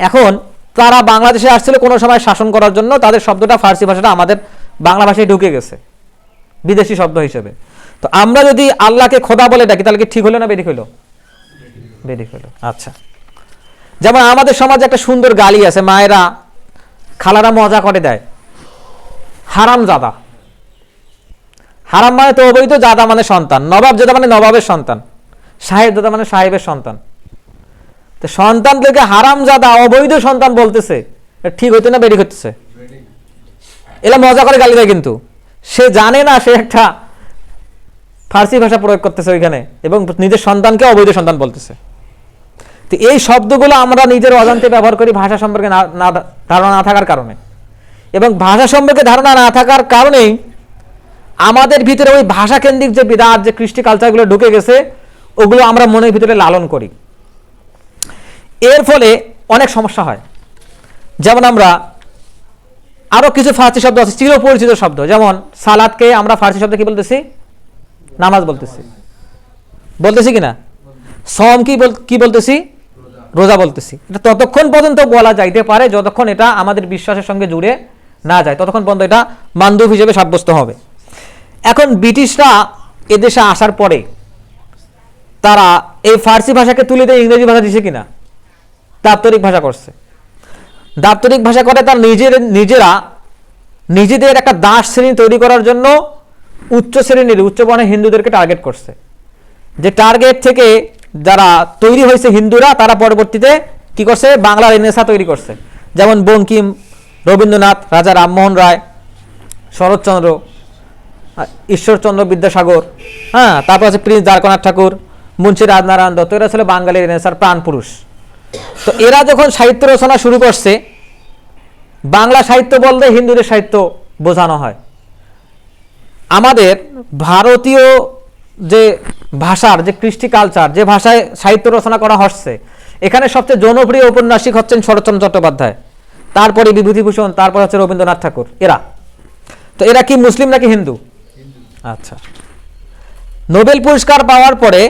এখন তারা বাংলাদেশে আসছিল কোনো সময় শাসন করার জন্য, তাদের শব্দটা ফার্সি ভাষাটা আমাদের বাংলা ভাষায় ঢুকে গেছে বিদেশি শব্দ হিসেবে। তো আমরা যদি আল্লাহকে খোদা বলে ডাকি তাহলে কি ঠিক হলো না বেঠিক হলো? বেঠিক হলো। আচ্ছা, যেমন আমাদের সমাজে একটা সুন্দর গালি আছে, মায়েরা খালারা মজা করে দেয়, হারাম জাদা। হারাম মানে তো অবৈধ, জাদা মানে সন্তান, নবাব জাদা মানে নবাবের সন্তান, সাহেব জাদা মানে সাহেবের সন্তান। তো সন্তানদেরকে হারাম জাদা, অবৈধ সন্তান বলতেছে, ঠিক হইতে না বেরিক হচ্ছে? এরা মজা করে গালি দেয়, কিন্তু সে জানে না সে একটা ফার্সি ভাষা প্রয়োগ করতেছে ওইখানে, এবং নিজের সন্তানকে অবৈধ সন্তান বলতেছে। তো এই শব্দগুলো আমরা নিজের অজান্তে ব্যবহার করি ভাষা সম্পর্কে ধারণা না থাকার কারণে। এবং ভাষা সম্পর্কে ধারণা না থাকার কারণেই আমাদের ভিতরে ওই ভাষা কেন্দ্রিক যে বিদাত, যে কৃষ্টি কালচারগুলো ঢুকে গেছে, ওগুলো আমরা মনের ভিতরে লালন করি। এর ফলে অনেক সমস্যা হয়। যেমন আমরা আরো কিছু ফার্সি শব্দ আছে, চিরপরিচিত শব্দ, যেমন সালাদকে আমরা ফার্সি শব্দে কি বলতেছি? নামাজ বলতেছি কিনা? সম কি বলতেছি? রোজা বলতেছি। এটা ততক্ষণ পর্যন্ত বলা যাইতে পারে যতক্ষণ এটা আমাদের বিশ্বাসের সঙ্গে জুড়ে না যায়, ততক্ষণ পর্যন্ত এটা মানদুব হিসেবে সাব্যস্ত হবে। এখন ব্রিটিশরা এদেশে আসার পরে তারা এই ফার্সি ভাষাকে তুলে দিয়ে ইংরেজি ভাষা দিছে কিনা? দাপ্তরিক ভাষা করছে। দাপ্তরিক ভাষা করে তার নিজেদের একটা দাস শ্রেণী তৈরি করার জন্য উচ্চ শ্রেণীর, উচ্চবর্ণের হিন্দুদেরকে টার্গেট করছে। যে টার্গেট থেকে যারা তৈরি হয়েছে হিন্দুরা, তারা পরবর্তীতে কি করছে? বাংলা রেনেসাঁ তৈরি করছে। যেমন বঙ্কিম, রবীন্দ্রনাথ, রাজা রামমোহন রায়, শরৎচন্দ্র, ঈশ্বরচন্দ্র বিদ্যাসাগর, হ্যাঁ, তারপর আছে প্রিন্স দ্বারকানাথ ঠাকুর, মুন্সী রাজনারায়ণ দত্ত। এরা ছিল বাঙালি রেনেসাঁর প্রাণ পুরুষ। তো এরা যখন সাহিত্য রচনা শুরু করছে, বাংলা সাহিত্য বলতে হিন্দুদের সাহিত্য বোঝানো হয়। আমাদের ভারতীয় যে ভাষার যে কৃষ্টি কালচার, যে ভাষায় সাহিত্য রচনা করা হচ্ছে, এখানে সবচেয়ে জনপ্রিয় ঔপন্যাসিক হচ্ছেন শরৎচন্দ্র চট্টোপাধ্যায়, তারপরে বিভূতিভূষণ, তারপর হচ্ছে রবীন্দ্রনাথ ঠাকুর। এরা তো এরা কি মুসলিম নাকি হিন্দু? আচ্ছা, নোবেল পুরস্কার পাওয়ার পরে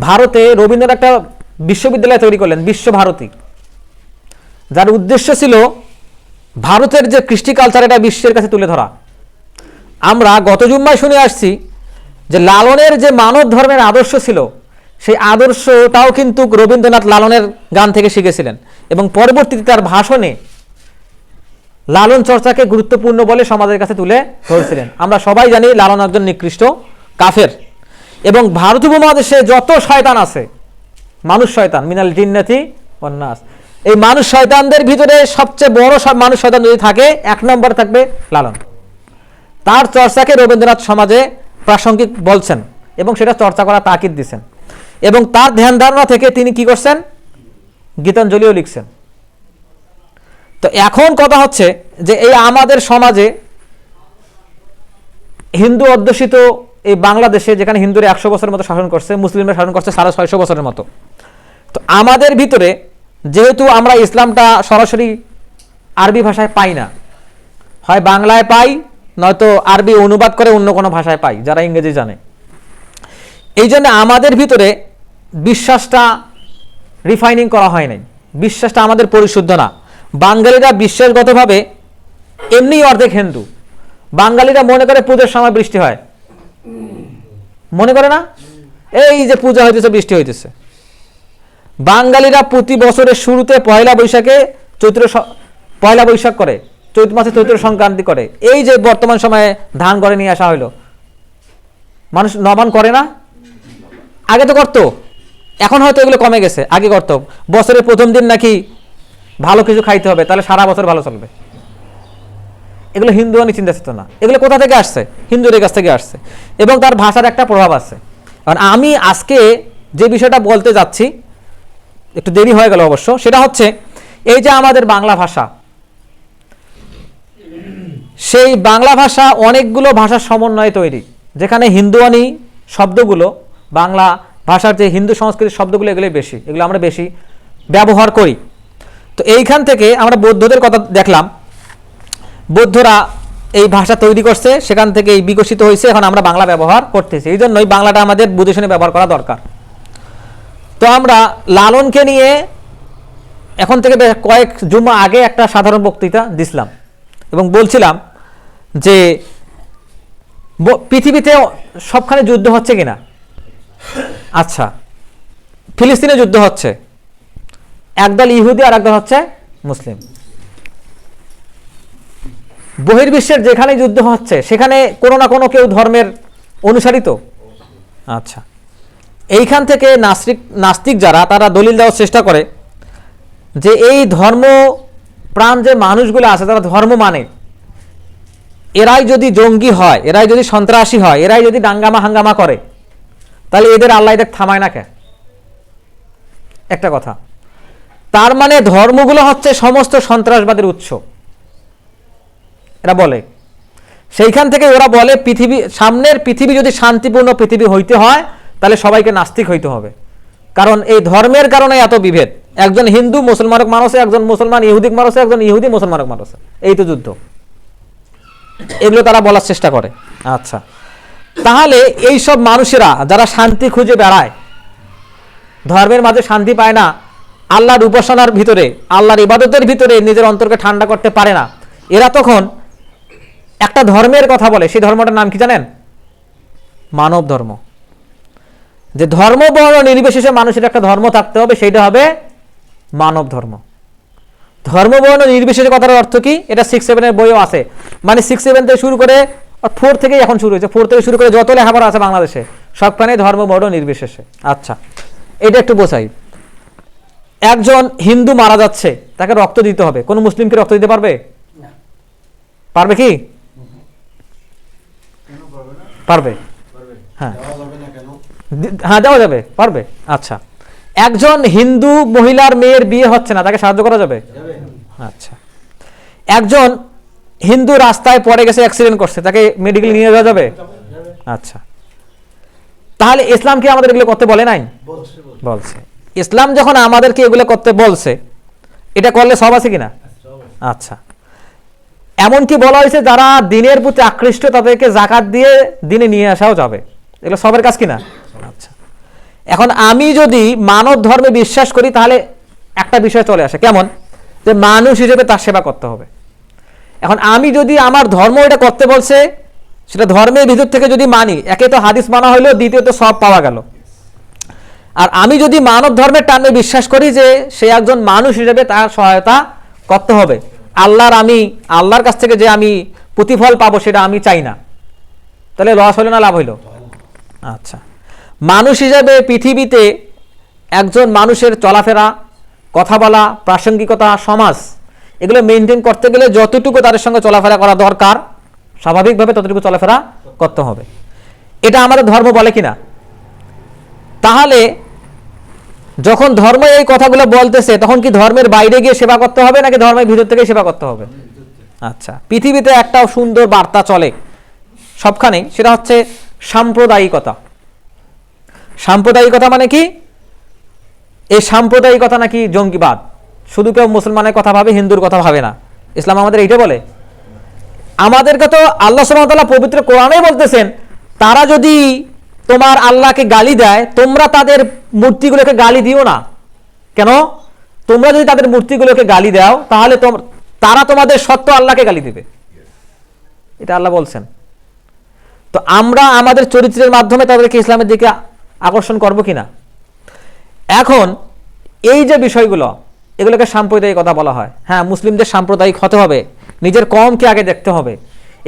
ভারতে রবীন্দ্রনাথ একটা বিশ্ববিদ্যালয় তৈরি করলেন, বিশ্বভারতী। যার উদ্দেশ্য ছিল ভারতের যে কৃষ্টি কালচার এটা বিশ্বের কাছে তুলে ধরা। আমরা গত জুম্মায় শুনে আসছি যে লালনের যে মানব ধর্মের আদর্শ ছিল, সেই আদর্শটাও কিন্তু রবীন্দ্রনাথ লালনের গান থেকে শিখেছিলেন এবং পরবর্তীতে তার ভাষণে লালন চর্চাকে গুরুত্বপূর্ণ বলে সমাজের কাছে তুলে ধরেছিলেন। আমরা সবাই জানি লালন একজন নিকৃষ্ট কাফের, এবং ভারত উপমহাদেশে যত শয়তান আছে, মানুষ শয়তান, মিনাল জিন্নাতি ওয়ান নাস, এই মানুষ শয়তানদের ভিতরে সবচেয়ে বড় সব মানুষ শয়তান যদি থাকে, এক নম্বর থাকবে লালন। তার চর্চাকে রবীন্দ্রনাথ সমাজে প্রাসঙ্গিক বলছেন এবং সেটা চর্চা করা তাকিদ দিচ্ছেন, এবং তার ধ্যান ধারণা থেকে তিনি কি করছেন, গীতাঞ্জলিও লিখছেন। তো এখন কথা হচ্ছে যে এই আমাদের সমাজে হিন্দু অধ্যুষিত এই বাংলাদেশে, যেখানে হিন্দুরা 100 বছরের মতো শাসন করছে, মুসলিমরা শাসন করছে 650 বছরের মতো, তো আমাদের ভিতরে যেহেতু আমরা ইসলামটা সরাসরি আরবি ভাষায় পাই না, হয় বাংলায় পাই নয়তো আরবি অনুবাদ করে অন্য কোনো ভাষায় পাই যারা ইংরেজি জানে, এই জন্য আমাদের ভিতরে বিশ্বাসটা রিফাইনিং করা হয় নাই, বিশ্বাসটা আমাদের পরিশুদ্ধ না। বাঙালিরা বিশ্বাসগতভাবে এমনি অর্ধেক হিন্দু। বাঙালিরা মনে করে পুজোর সময় বৃষ্টি হয়, মনে করে না, এই যে পূজা হইতেছে বৃষ্টি হইতেছে। বাঙালিরা প্রতি বছরের শুরুতে পয়লা বৈশাখে পয়লা বৈশাখ করে, চৈত মাসে চৈত্র সংক্রান্তি করে। এই যে বর্তমান সময়ে ধান ঘরে নিয়ে আসা হইলো, মানুষ নবান করে না, আগে তো করতো, এখন হয়তো এগুলো কমে গেছে, আগে করতো। বছরের প্রথম দিন নাকি ভালো কিছু খাইতে হবে, তাহলে সারা বছর ভালো চলবে। এগুলো হিন্দুয়ানি চিন্তা চেতনা। এগুলো কোথা থেকে আসছে? হিন্দুদের কাছ থেকে আসছে, এবং তার ভাষার একটা প্রভাব আছে। কারণ আমি আজকে যে বিষয়টা বলতে যাচ্ছি, একটু দেরি হয়ে গেল অবশ্য, সেটা হচ্ছে এই যে আমাদের বাংলা ভাষা, সেই বাংলা ভাষা অনেকগুলো ভাষার সমন্বয়ে তৈরি, যেখানে হিন্দুয়ানি শব্দগুলো, বাংলা ভাষার যে হিন্দু সংস্কৃতির শব্দগুলো, এগুলোই বেশি, এগুলো আমরা বেশি ব্যবহার করি। তো এইখান থেকে আমরা বৌদ্ধদের কথা দেখলাম, বৌদ্ধরা এই ভাষা তৈরি করছে, সেখান থেকে এই বিকশিত হয়েছে, এখন আমরা বাংলা ব্যবহার করতেছি। এই জন্যই বাংলাটা আমাদের বুঝে শুনে ব্যবহার করা দরকার। তো আমরা লালনকে নিয়ে এখন থেকে কয়েক জুম্মা আগে একটা সাধারণ বক্তৃতা দিছিলাম এবং বলছিলাম যে পৃথিবীতে সবখানে যুদ্ধ হচ্ছে কিনা। আচ্ছা, ফিলিস্তিনে যুদ্ধ হচ্ছে, একদল ইহুদি আর একদল হচ্ছে মুসলিম। বহির্বিশ্বের যেখানে যুদ্ধ হচ্ছে সেখানে কোনো না কোনো কেউ ধর্মের অনুসারী তো। আচ্ছা, এইখান থেকে নাস্তিক যারা, তারা দলিল দেওয়ার চেষ্টা করে যে এই ধর্ম প্রাণ যে মানুষগুলো আছে, তারা ধর্ম মানে, এরাই যদি জঙ্গি হয়, এরাই যদি সন্ত্রাসী হয়, এরাই যদি দাঙ্গামা হাঙ্গামা করে, তাহলে এদের আল্লাহ এদের থামায় না কে? একটা কথা। তার মানে ধর্মগুলো হচ্ছে সমস্ত সন্ত্রাসবাদের উৎস, এরা বলে। সেইখান থেকে ওরা বলে সামনের পৃথিবী যদি শান্তিপূর্ণ পৃথিবী হইতে হয়, তাহলে সবাইকে নাস্তিক হইতে হবে, কারণ এই ধর্মের কারণে এত বিভেদ। একজন হিন্দু মুসলমানক মানুষে, একজন মুসলমান ইহুদিক মানুষে, একজন ইহুদি মুসলমানক মানুষে, এই তো যুদ্ধ। এগুলো তারা বলার চেষ্টা করে। আচ্ছা, তাহলে এই সব মানুষেরা যারা শান্তি খুঁজে বেড়ায়, ধর্মের মাঝে শান্তি পায় না, আল্লাহর উপাসনার ভিতরে, আল্লাহর ইবাদতের ভিতরে নিজের অন্তরকে ঠান্ডা করতে পারে না, এরা তখন একটা ধর্মের কথা বলে। সেই ধর্মটার নাম কি জানেন? মানব ধর্ম। যে ধর্ম বর্ণ নির্বিশেষে মানুষের একটা ধর্ম থাকতে হবে, সেইটা হবে মানব ধর্ম। ধর্ম বর্ণ নির্বিশেষে কথার অর্থ কি? এটা 6-7 বইও আছে, মানে 6-7 থেকে শুরু করে 4 থেকেই এখন শুরু হয়েছে, 4 থেকে শুরু করে যত লেখাপড়া আছে বাংলাদেশে সবখানে ধর্ম বর্ণ নির্বিশেষে। আচ্ছা, এটা একটু বোঝাই। একজন হিন্দু মারা যাচ্ছে, তাকে রক্ত দিতে হবে, কোন মুসলিম কি রক্ত দিতে পারবে? পারবে কি? পারবে, হ্যাঁ হ্যাঁ, দেওয়া যাবে, পারবে। আচ্ছা, একজন হিন্দু মহিলার মেয়ের বিয়ে হচ্ছে না, তাকে সাহায্য করা যাবে? আচ্ছা, একজন হিন্দু রাস্তায় পড়ে গেছে, অ্যাক্সিডেন্ট করছে, তাকে মেডিকেল নিয়ে যাওয়া যাবে? আচ্ছা, তাহলে ইসলাম কি আমাদের এগুলো করতে বলে নাই? বলছে। ইসলাম যখন আমাদেরকে এগুলো করতে বলছে, এটা করলে সব আছে কিনা? আচ্ছা, এমনকি বলা হয়েছে যারা দিনের প্রতি আকৃষ্ট তাদেরকে জাকাত দিয়ে দিনে নিয়ে আসাও যাবে, এগুলো সবার কাজ কিনা? আচ্ছা, এখন আমি যদি মানব ধর্মে বিশ্বাস করি, তাহলে একটা বিষয় চলে আসে, কেমন? যে মানুষ হিসেবে তার সেবা করতে হবে। এখন আমি যদি আমার ধর্ম এটা করতে বলছে, সেটা ধর্মের ভিতর থেকে যদি মানি, একে তো হাদিস মানা হইলো, দ্বিতীয়ত সব পাওয়া গেল। আর আমি যদি মানব ধর্মের টানে বিশ্বাস করি যে সে একজন মানুষ হিসেবে তার সহায়তা করতে হবে, আল্লাহর কাছ থেকে যে আমি প্রতিফল পাবো সেটা আমি চাই না, তাহলে লস হলো না লাভ হইল? আচ্ছা, মানুষ হিসেবে পৃথিবীতে একজন মানুষের চলাফেরা, কথা বলা, প্রাসঙ্গিকতা, সমাজ, এগুলো মেনটেন করতে গেলে যতটুকু তাদের সঙ্গে চলাফেরা করা দরকার স্বাভাবিকভাবে ততটুকু চলাফেরা করতে হবে। এটা আমাদের ধর্ম বলে কিনা? তাহলে যখন ধর্ম এই কথাগুলো বলতেছে, তখন কি ধর্মের বাইরে গিয়ে সেবা করতে হবে নাকি ধর্মের ভিতর থেকে সেবা করতে হবে? আচ্ছা, পৃথিবীতে একটা সুন্দর বার্তা চলে সবখানেই, সেটা হচ্ছে সাম্প্রদায়িকতা। সাম্প্রদায়িকতা মানে কি? এই সাম্প্রদায়িকতা নাকি জঙ্গিবাদ, শুধু কেউ মুসলমানের কথা ভাবে, হিন্দুর কথা ভাবে না। ইসলাম আমাদের এইটা বলে? আমাদেরকে তো আল্লাহ সুবহানাহু ওয়া তাআলা পবিত্র কোরআনেই বলতেছেন, তারা যদি তোমার আল্লাহকে গালি দেয়, তোমরা তাদের মূর্তিগুলোকে গালি দিও না। কেন? তোমরা যদি তাদের মূর্তিগুলোকে গালি দাও, তাহলে তারা তোমাদের সত্য আল্লাহকে গালি দিবে। এটা আল্লাহ বলছেন। তো আমরা আমাদের চরিত্রের মাধ্যমে তাদেরকে ইসলামের দিকে আকর্ষণ করব কিনা? এখন এই যে বিষয়গুলো, এগুলোকে সাম্প্রদায়িকতা বলা হয়। হ্যাঁ, মুসলিমদের সাম্প্রদায়িক হতে হবে, নিজের কমকে আগে দেখতে হবে,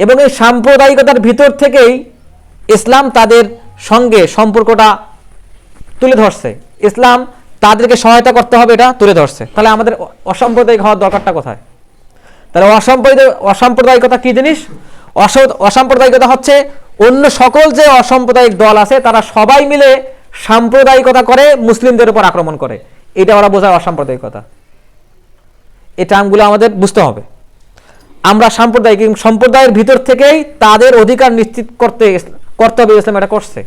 এবং এই সাম্প্রদায়িকতার ভিতর থেকেই ইসলাম তাদের সঙ্গে সম্পর্কটা তুলে ধরছে, ইসলাম তাদেরকে সহায়তা করতে হবে এটা তুলে ধরছে। তাহলে আমাদের অসাম্প্রদায়িক হওয়ার দরকারটা কোথায়? তাহলে অসাম্প্রদায়িকতা কি জিনিস? অসাম্প্রদায়িকতা হচ্ছে অন্য সকল যে অসাম্প্রদায়িক দল আছে তারা সবাই মিলে সাম্প্রদায়িকতা করে মুসলিমদের উপর আক্রমণ করে, এটা ওরা বোঝায় অসাম্প্রদায়িকতা। এই টার্মগুলো আমাদের বুঝতে হবে। আমরা সাম্প্রদায়িক, সম্প্রদায়ের ভিতর থেকেই তাদের অধিকার নিশ্চিত করতে হবে, ইসলাম এটা করছে।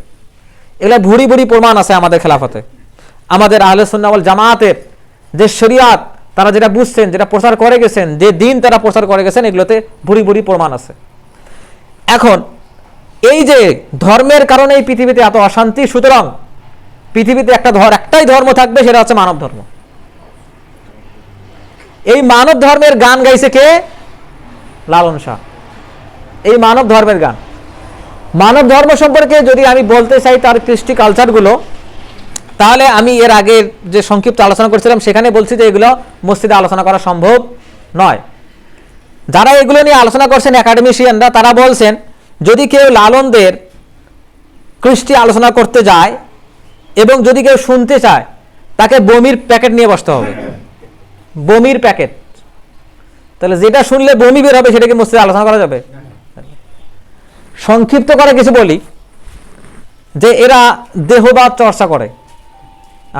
এগুলো ভুরি ভুরি প্রমাণ আছে আমাদের খেলাফতে। আমাদের আহলে সুন্নাহ ওয়াল জামাতের যে শরিয়াত তারা যেটা বুঝছেন, যেটা প্রচার করে গেছেন, যে দিন তারা প্রচার করে গেছেন, এগুলোতে ভুরি ভুরি প্রমাণ আছে। এখন এই যে ধর্মের কারণে এই পৃথিবীতে এত অশান্তি, সুতরাং পৃথিবীতে একটাই ধর্ম থাকবে, সেটা হচ্ছে মানব ধর্ম। এই মানব ধর্মের গান গাইছে কে? লালন শাহ। এই মানব ধর্মের গান, মানব ধর্ম সম্পর্কে যদি আমি বলতে চাই তার কৃষ্টি কালচারগুলো, তাহলে আমি এর আগে যে সংক্ষিপ্ত আলোচনা করছিলাম সেখানে বলছি যে এগুলো মসজিদে আলোচনা করা সম্ভব নয়। যারা এগুলো নিয়ে আলোচনা করছেন একাডেমিশিয়ানরা, তারা বলছেন যদি কেউ লালনদের কৃষ্টি আলোচনা করতে যায় এবং যদি কেউ শুনতে চায়, তাকে বমির প্যাকেট নিয়ে বসতে হবে। বমির প্যাকেট। তাহলে যেটা শুনলে বমি বের হবে সেটাকে মসজিদে আলোচনা করা যাবে? সংক্ষিপ্ত করে কিছু বলি, যে এরা দেহবাদ চর্চা করে।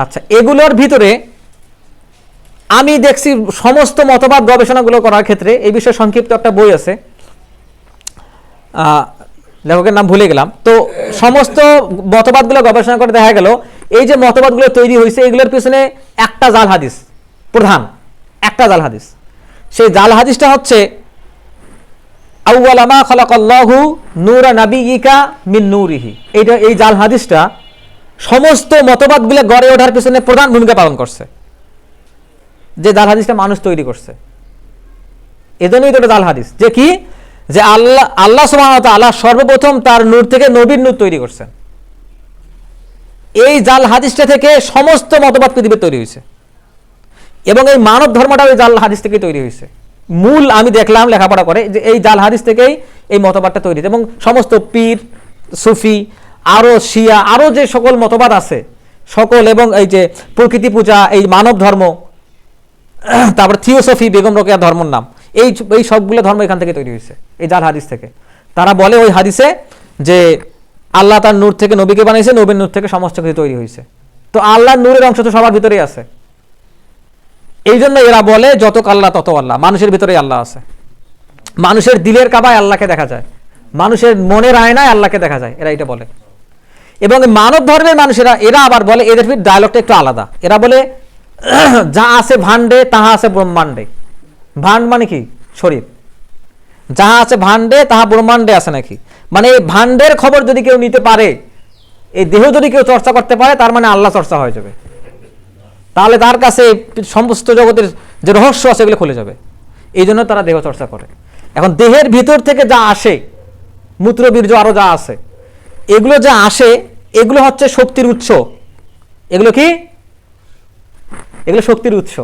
আচ্ছা, এগুলোর ভিতরে আমি দেখছি সমস্ত মতবাদ গবেষণাগুলো করার ক্ষেত্রে এই বিষয়ে সংক্ষিপ্ত একটা বই আছে, লেখকের নাম ভুলে গেলাম। তো সমস্ত মতবাদগুলো গবেষণা করে দেখা গেল এই যে মতবাদগুলো তৈরি হয়েছে, এগুলোর পিছনে একটা জাল হাদিস, প্রধান একটা জাল হাদিস। সেই জাল হাদিসটা হচ্ছে আউয়ালা মা খালাকাল্লাহু নূরা নাবিয়িকা মিন নূরিহি। এই জাল হাদিসটা সমস্ত মতবাদগুলো গড়ে ওঠার পিছনে প্রধান ভূমিকা পালন করছে। যে জাল হাদিসটা মানুষ তৈরি করছে, এজন্যই তো এটা জাল হাদিস। যে কি? যে আল্লাহ সুবহানাহু ওয়া তাআলা সর্বপ্রথম তার নূর থেকে নবীর নূর তৈরি করছেন। এই জাল হাদিসটা থেকে সমস্ত মতবাদ পৃথিবীতে তৈরি হয়েছে, এবং এই মানব ধর্মটাও এই জাল হাদিস থেকে তৈরি হয়েছে। মূল আমি দেখলাম লেখাপড়া করে যে এই জাল হাদিস থেকেই এই মতবাদটা তৈরি, এবং সমস্ত পীর, সুফি, আরো শিয়া, আরো যে সকল মতবাদ আছে সকল, এবং এই যে প্রকৃতি পূজা, এই মানব ধর্ম, তারপর থিওসফি, বেগম রোকেয়ার ধর্মের নাম, এই সবগুলো ধর্ম এখান থেকে তৈরি হয়েছে, এই জাল হাদিস থেকে। তারা বলে ওই হাদিসে যে আল্লাহ তার নূর থেকে নবীকে বানিয়েছে, নবীর নূর থেকে সমস্ত কিছু তৈরি হয়েছে। তো আল্লাহর নূরের অংশ তো সবার ভিতরেই আছে। এই জন্য এরা বলে যত আল্লাহ তত আল্লাহ, মানুষের ভিতরেই আল্লাহ আছে। মানুষের দিলের কাবায় আল্লাহকে দেখা যায়, মানুষের মনের আয়নায় আল্লাহকে দেখা যায়, এরা এটা বলে। এবং মানব ধর্মের মানুষেরা এরা আবার বলে, এদের ডায়লগটা একটু আলাদা। এরা বলে যা আছে ভান্ডে তাহা আছে ব্রহ্মাণ্ডে। ভান্ড মানে কি? শরীর। যাহা আছে ভান্ডে তাহা ব্রহ্মাণ্ডে আছে নাকি, মানে এই ভান্ডের খবর যদি কেউ নিতে পারে, এই দেহ যদি কেউ চর্চা করতে পারে, তার মানে আল্লাহ চর্চা হয়ে যাবে। তাহলে তার কাছে সমস্ত জগতের যে রহস্য আছে এগুলো খুলে যাবে, এই জন্য তারা দেহ চর্চা করে। এখন দেহের ভিতর থেকে যা আসে, মূত্রবীর্য আরো যা আছে, এগুলো যা আসে এগুলো হচ্ছে শক্তির উৎস। এগুলো কি? এগুলো শক্তির উৎস।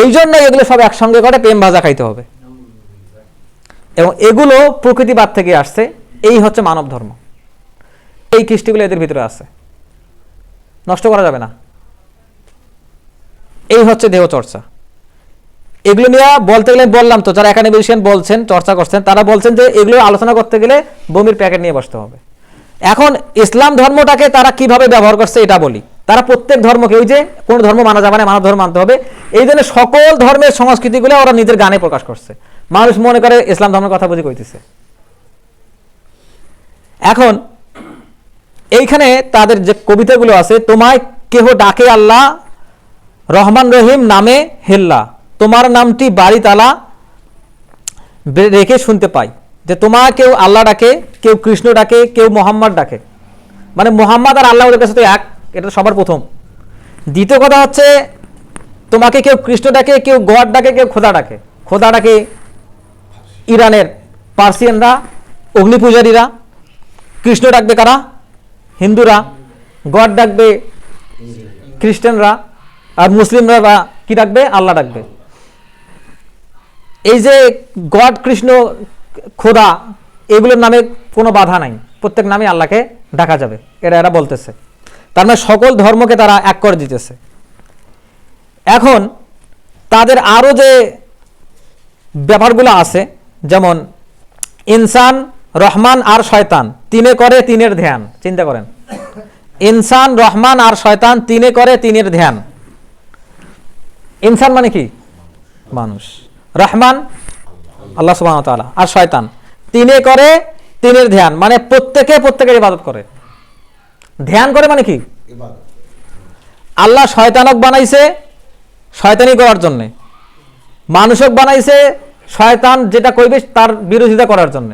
এই জন্য এগুলো সব একসঙ্গে করে প্রেম ভাজা খাইতে হবে, এবং এগুলো প্রকৃতিবাদ থেকে আসছে। এই হচ্ছে মানব ধর্ম। এই কৃষ্টিগুলো এদের ভিতরে আছে, নষ্ট করা যাবে না। এই হচ্ছে দেহ চর্চা। এগুলো নিয়ে বলতে গেলে বললাম তো, যারা একাডেমিশিয়ান বলছেন, চর্চা করছেন, তারা বলছেন যে এগুলো আলোচনা করতে গেলে বমির প্যাকেট নিয়ে বসতে হবে। এখন ইসলাম ধর্মটাকে তারা কিভাবে ব্যবহার করছে এটা বলি। তারা প্রত্যেক ধর্মকে, ওই যে কোন ধর্ম মানা যাবে না, মানব ধর্ম মানতে হবে, এই জন্য সকল ধর্মের সংস্কৃতিগুলো ওরা নিজের গানে প্রকাশ করছে। মানুষ মনে করে ইসলাম ধর্মের কথা বুঝি কইতেছে। এখন এইখানে তাদের যে কবিতাগুলো আছে, তোমায় কেহ ডাকে আল্লাহ, রহমান রহিম নামে হেল্লা, তোমার নামটি বাড়ি তালা রেখে শুনতে পাই। যে তোমার কেউ আল্লাহ ডাকে, কেউ কৃষ্ণ ডাকে, কেউ মোহাম্মদ ডাকে। মানে মোহাম্মদ আর আল্লাহ ওদের কাছে তো এক, এটা সবার প্রথম। দ্বিতীয় কথা হচ্ছে তোমাকে কেউ কৃষ্ণ ডাকে, কেউ গড ডাকে, কেউ খোদা ডাকে। খোদা ডাকে ইরানের পার্সিয়ানরা, অগ্নি পূজারীরা। কৃষ্ণ ডাকবে কারা? হিন্দুরা। গড ডাকবে খ্রিস্টানরা। আর মুসলিমরা বা কি ডাকবে? আল্লাহ ডাকবে। এই যে গড, কৃষ্ণ, খোদা, এগুলোর নামে কোনো বাধা নাই, প্রত্যেক নামে আল্লাহকে ডাকা যাবে, এরা বলতেছে। তার মানে সকল ধর্মকে তারা এক করে দিতেছে। এখন তাদের আরো যে ব্যাপারগুলো আছে, যেমন ইনসান, রহমান আর শয়তান তিনে করে তিনের ধ্যান। চিন্তা করেন, ইনসান, রহমান আর শয়তান তিনে করে তিনের ধ্যান। ইনসান মানে কি? মানুষ। রহমান আল্লাহ সুবহানাহু ওয়া তাআলা, আর শয়তান তিনে করে তিনের ধ্যান, মানে প্রত্যেকের ইবাদত করে। ধ্যান করে মানে কি? আল্লাহ শয়তানক বানাইছে শয়তানি করার জন্য, মানুষক বানাইছে শয়তান যেটা কইবে তার বিরোধিতা করার জন্য।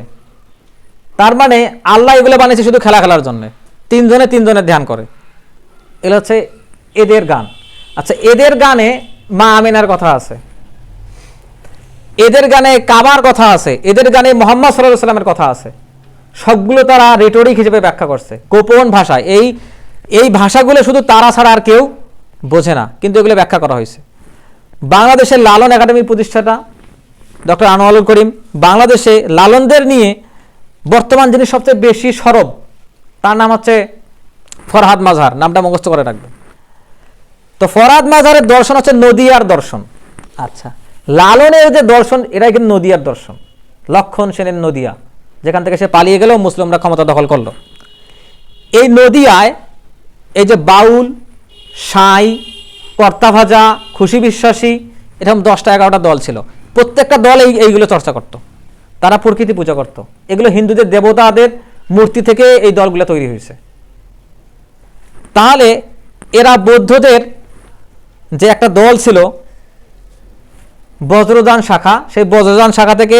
তার মানে আল্লাহ এগুলো বানাইছে শুধু খেলার জন্য। তিনজনের ধ্যান করে। এগুলো হচ্ছে এদের গান। আচ্ছা, এদের গানে মা আমিনার কথা আছে, এদের গানে কাবার কথা আছে, এদের গানে মুহাম্মদ সাল্লাল্লাহু আলাইহি ওয়াসাল্লামের কথা আছে। সবগুলো তারা রেটরিক হিসেবে ব্যাখ্যা করছে, গোপন ভাষায়। এই ভাষাগুলো শুধু তারা ছাড়া আর কেউ বোঝে না, কিন্তু এগুলো ব্যাখ্যা করা হয়েছে। বাংলাদেশের লালন একাডেমির প্রতিষ্ঠাতা ডক্টর আনোয়ারুল করিম বাংলাদেশে লালনদের নিয়ে বর্তমান যিনি সবচেয়ে বেশি সরব, তার নাম হচ্ছে ফরহাদ মাজাহার। নামটা মুখস্থ করে রাখবেন। তো ফরহাদ মাজাহারের দর্শন হচ্ছে নদিয়ার দর্শন। আচ্ছা, লালনের যে দর্শন, এরাই কিন্তু নদিয়ার দর্শন। লক্ষণ সেনের নদিয়া, যেখান থেকে সে পালিয়ে গেল, মুসলিমরা ক্ষমতা দখল করলো। এই নদিয়ায় এই যে বাউল, সাঁই, কর্তাভাজা, খুশি বিশ্বাসী, এরকম 10টা-11টা দল ছিল। প্রত্যেকটা দল এইগুলো চর্চা করত। তারা প্রকৃতি পূজা করত। এগুলো হিন্দুদের দেবতাদের মূর্তি থেকে এই দলগুলো তৈরি হয়েছে। তাহলে এরা বৌদ্ধদের যে একটা দল ছিল বজ্রদান শাখা, সেই বজ্রদান শাখা থেকে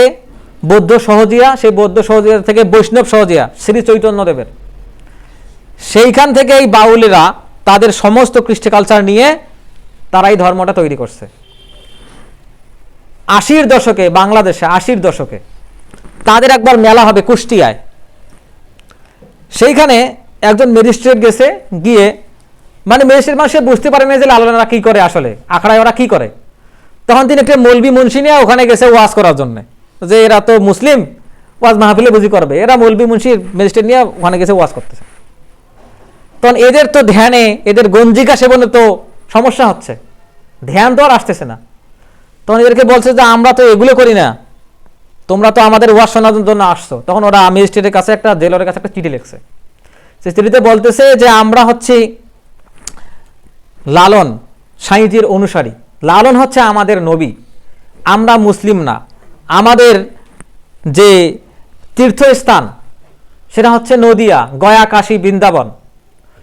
বৌদ্ধ সহজিয়া, সেই বৌদ্ধ সহজিয়া থেকে বৈষ্ণব সহজিয়া শ্রী চৈতন্যদেবের, সেইখান থেকে এই বাউলেরা তাদের সমস্ত কৃষ্টি কালচার নিয়ে তারা এই ধর্মটা তৈরি করছে। 80-র দশকে, বাংলাদেশে 80-র দশকে তাদের একবার মেলা হবে কুষ্টিয়ায়। সেইখানে একজন ম্যাজিস্ট্রেট গেছে, গিয়ে মানে ম্যাজিস্ট্রেট মানুষ বুঝতে পারে না যে লালনেরা কি করে, আসলে আখড়ায় ওরা কি করে। তখন তিনি একটা মৌলবি মুন্সি নিয়ে ওখানে গেছে ওয়াজ করার জন্য, যে এরা তো মুসলিম, ওয়াজ মাহফিলে বুঝি করবে। এরা মৌলবি মুন্সি ম্যাজিস্ট্রেট নিয়ে ওখানে গেছে ওয়াজ করতেছে। তখন এদের তো ধ্যানে, এদের গঞ্জিকা সেবনে তো সমস্যা হচ্ছে, ধ্যান তো আর আসতেছে না। তখন এদেরকে বলছে যে আমরা তো এগুলো করি না, তোমরা তো আমাদের ওয়াজ শোনার জন্য আসছো। তখন ওরা ম্যাজিস্ট্রেটের কাছে, একটা জেলারের কাছে একটা চিঠি লিখছে। সেই চিঠিতে বলতেছে যে আমরা হচ্ছে লালন সাঁইজির অনুসারী, লালন হচ্ছে আমাদের নবী, আমরা মুসলিম না। আমাদের যে তীর্থস্থান সেটা হচ্ছে নদিয়া, গয়া, কাশী, বৃন্দাবন।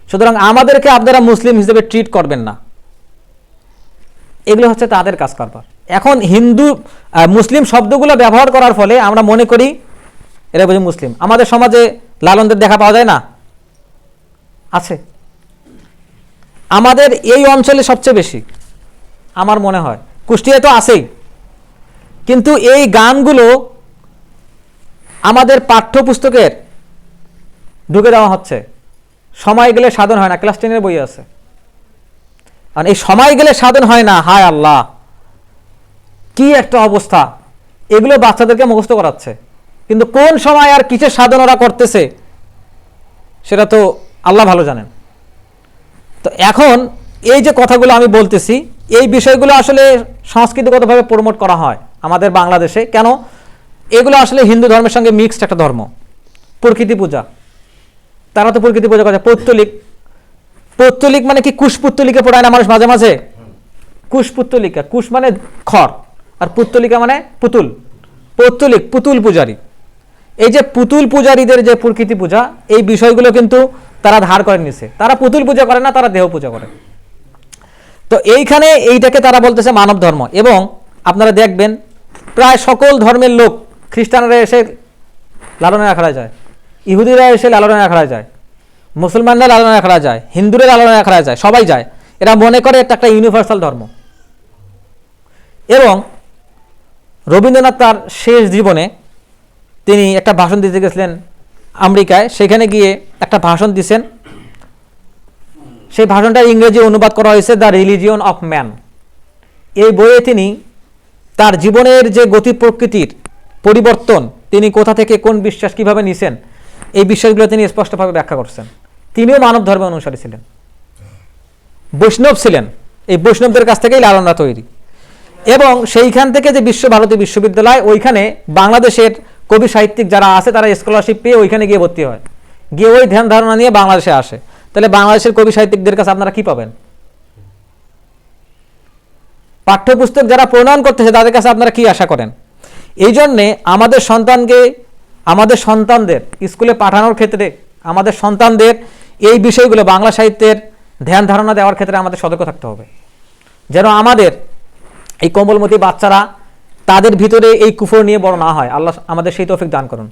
সুতরাং আমাদেরকে আপনারা মুসলিম হিসেবে ট্রিট করবেন না। এগুলো হচ্ছে তাদের কাজ কারবার। এখন হিন্দু মুসলিম শব্দগুলো ব্যবহার করার ফলে আমরা মনে করি এরা বুঝি মুসলিম। আমাদের সমাজে লালনদের দেখা পাওয়া যায় না? আছে। আমাদের এই অঞ্চলে সবচেয়ে বেশি আমার মনে হয়। কুষ্টিয়ায় তো আছেই, কিন্তু এই গানগুলো আমাদের পাঠ্যপুস্তকের ঢুকে দেওয়া হচ্ছে। সময় গেলে সাধন হয় না, ক্লাস 10-এর বই আছে। আর এই সময় গেলে সাধন হয় না, হায় আল্লাহ কি একটা অবস্থা! এগুলো বাচ্চাদেরকে মুখস্থ করাচ্ছে, কিন্তু কোন সময় আর কিসের সাধন ওরা করতেছে সেটা তো আল্লাহ ভালো জানেন। তো এখন এই যে কথাগুলো আমি বলতেছি, এই বিষয়গুলো আসলে সংস্কৃতিগতভাবে প্রমোট করা হয় আমাদের বাংলাদেশে। কেন? এগুলো আসলে হিন্দু ধর্মের সঙ্গে মিক্সড একটা ধর্ম। প্রকৃতি পূজা, তারা তো প্রকৃতি পূজা করে। পৌত্তলিক, পৌত্তলিক মানে কি? কুশপুত্তলিকা পড়ায় না মানুষ মাঝে মাঝে? কুশপুত্তলিকা, কুশ মানে খড়, আর পুত্তলিকা মানে পুতুল। পৌত্তলিক পুতুল পূজারী। এই যে পুতুল পূজারীদের যে প্রকৃতি পূজা, এই বিষয়গুলো কিন্তু তারা ধার করে নিছে। তারা পুতুল পূজা করে না, তারা দেহ পূজা করে। তো এইখানে এইটাকে তারা বলতেছে মানব ধর্ম। এবং আপনারা দেখবেন প্রায় সকল ধর্মের লোক, খ্রিস্টানরা এসে লালনের আখড়ায় যায়, ইহুদিরা এসে লালনের আখড়ায় যায়, মুসলমানরা লালনের আখড়ায় যায়, হিন্দুরা লালনের আখড়ায় যায়, সবাই যায়। এরা মনে করে এটা একটা ইউনিভার্সাল ধর্ম। এবং রবীন্দ্রনাথ তার শেষ জীবনে তিনি একটা ভাষণ দিতে গেছিলেন আমেরিকায়। সেখানে গিয়ে একটা ভাষণ দিয়েছেন। সেই ভাষণটা ইংরেজি অনুবাদ করা হয়েছে দ্য রিলিজিয়ন অফ ম্যান। এই বইয়ে তিনি তার জীবনের যে গতি প্রকৃতির পরিবর্তন, তিনি কোথা থেকে কোন বিশ্বাস কিভাবে নিছেন, এই বিষয়গুলো তিনি স্পষ্টভাবে ব্যাখ্যা করছেন। তিনিও মানব ধর্মের অনুসারী ছিলেন, বৈষ্ণব ছিলেন। এই বৈষ্ণবদের কাছ থেকেই লালনরা তৈরি। এবং সেইখান থেকে যে বিশ্বভারতী বিশ্ববিদ্যালয়, ওইখানে বাংলাদেশের কবি সাহিত্যিক যারা আছে তারা স্কলারশিপ পেয়ে ওইখানে গিয়ে ভর্তি হয়, গিয়ে ওই ধ্যান ধারণা নিয়ে বাংলাদেশে আসে। তাহলে বাংলাদেশের কবি সাহিত্যিকদের কাছে আপনারা কি পাবেন? পাঠ্যপুস্তক যারা প্রণয়ন করতেছে তাদের কাছে আপনারা কি আশা করেন? এই জন্যে আমাদের সন্তানদের স্কুলে পাঠানোর ক্ষেত্রে, আমাদের সন্তানদের এই বিষয়গুলো বাংলা সাহিত্যের ধ্যান ধারণা দেওয়ার ক্ষেত্রে আমাদের সতর্ক থাকতে হবে, যেন আমাদের এই কোমলমতি বাচ্চারা তাদের ভিতরে এই কুফর নিয়ে বড় না হয়। আল্লাহ আমাদের সেই তৌফিক দান করুন।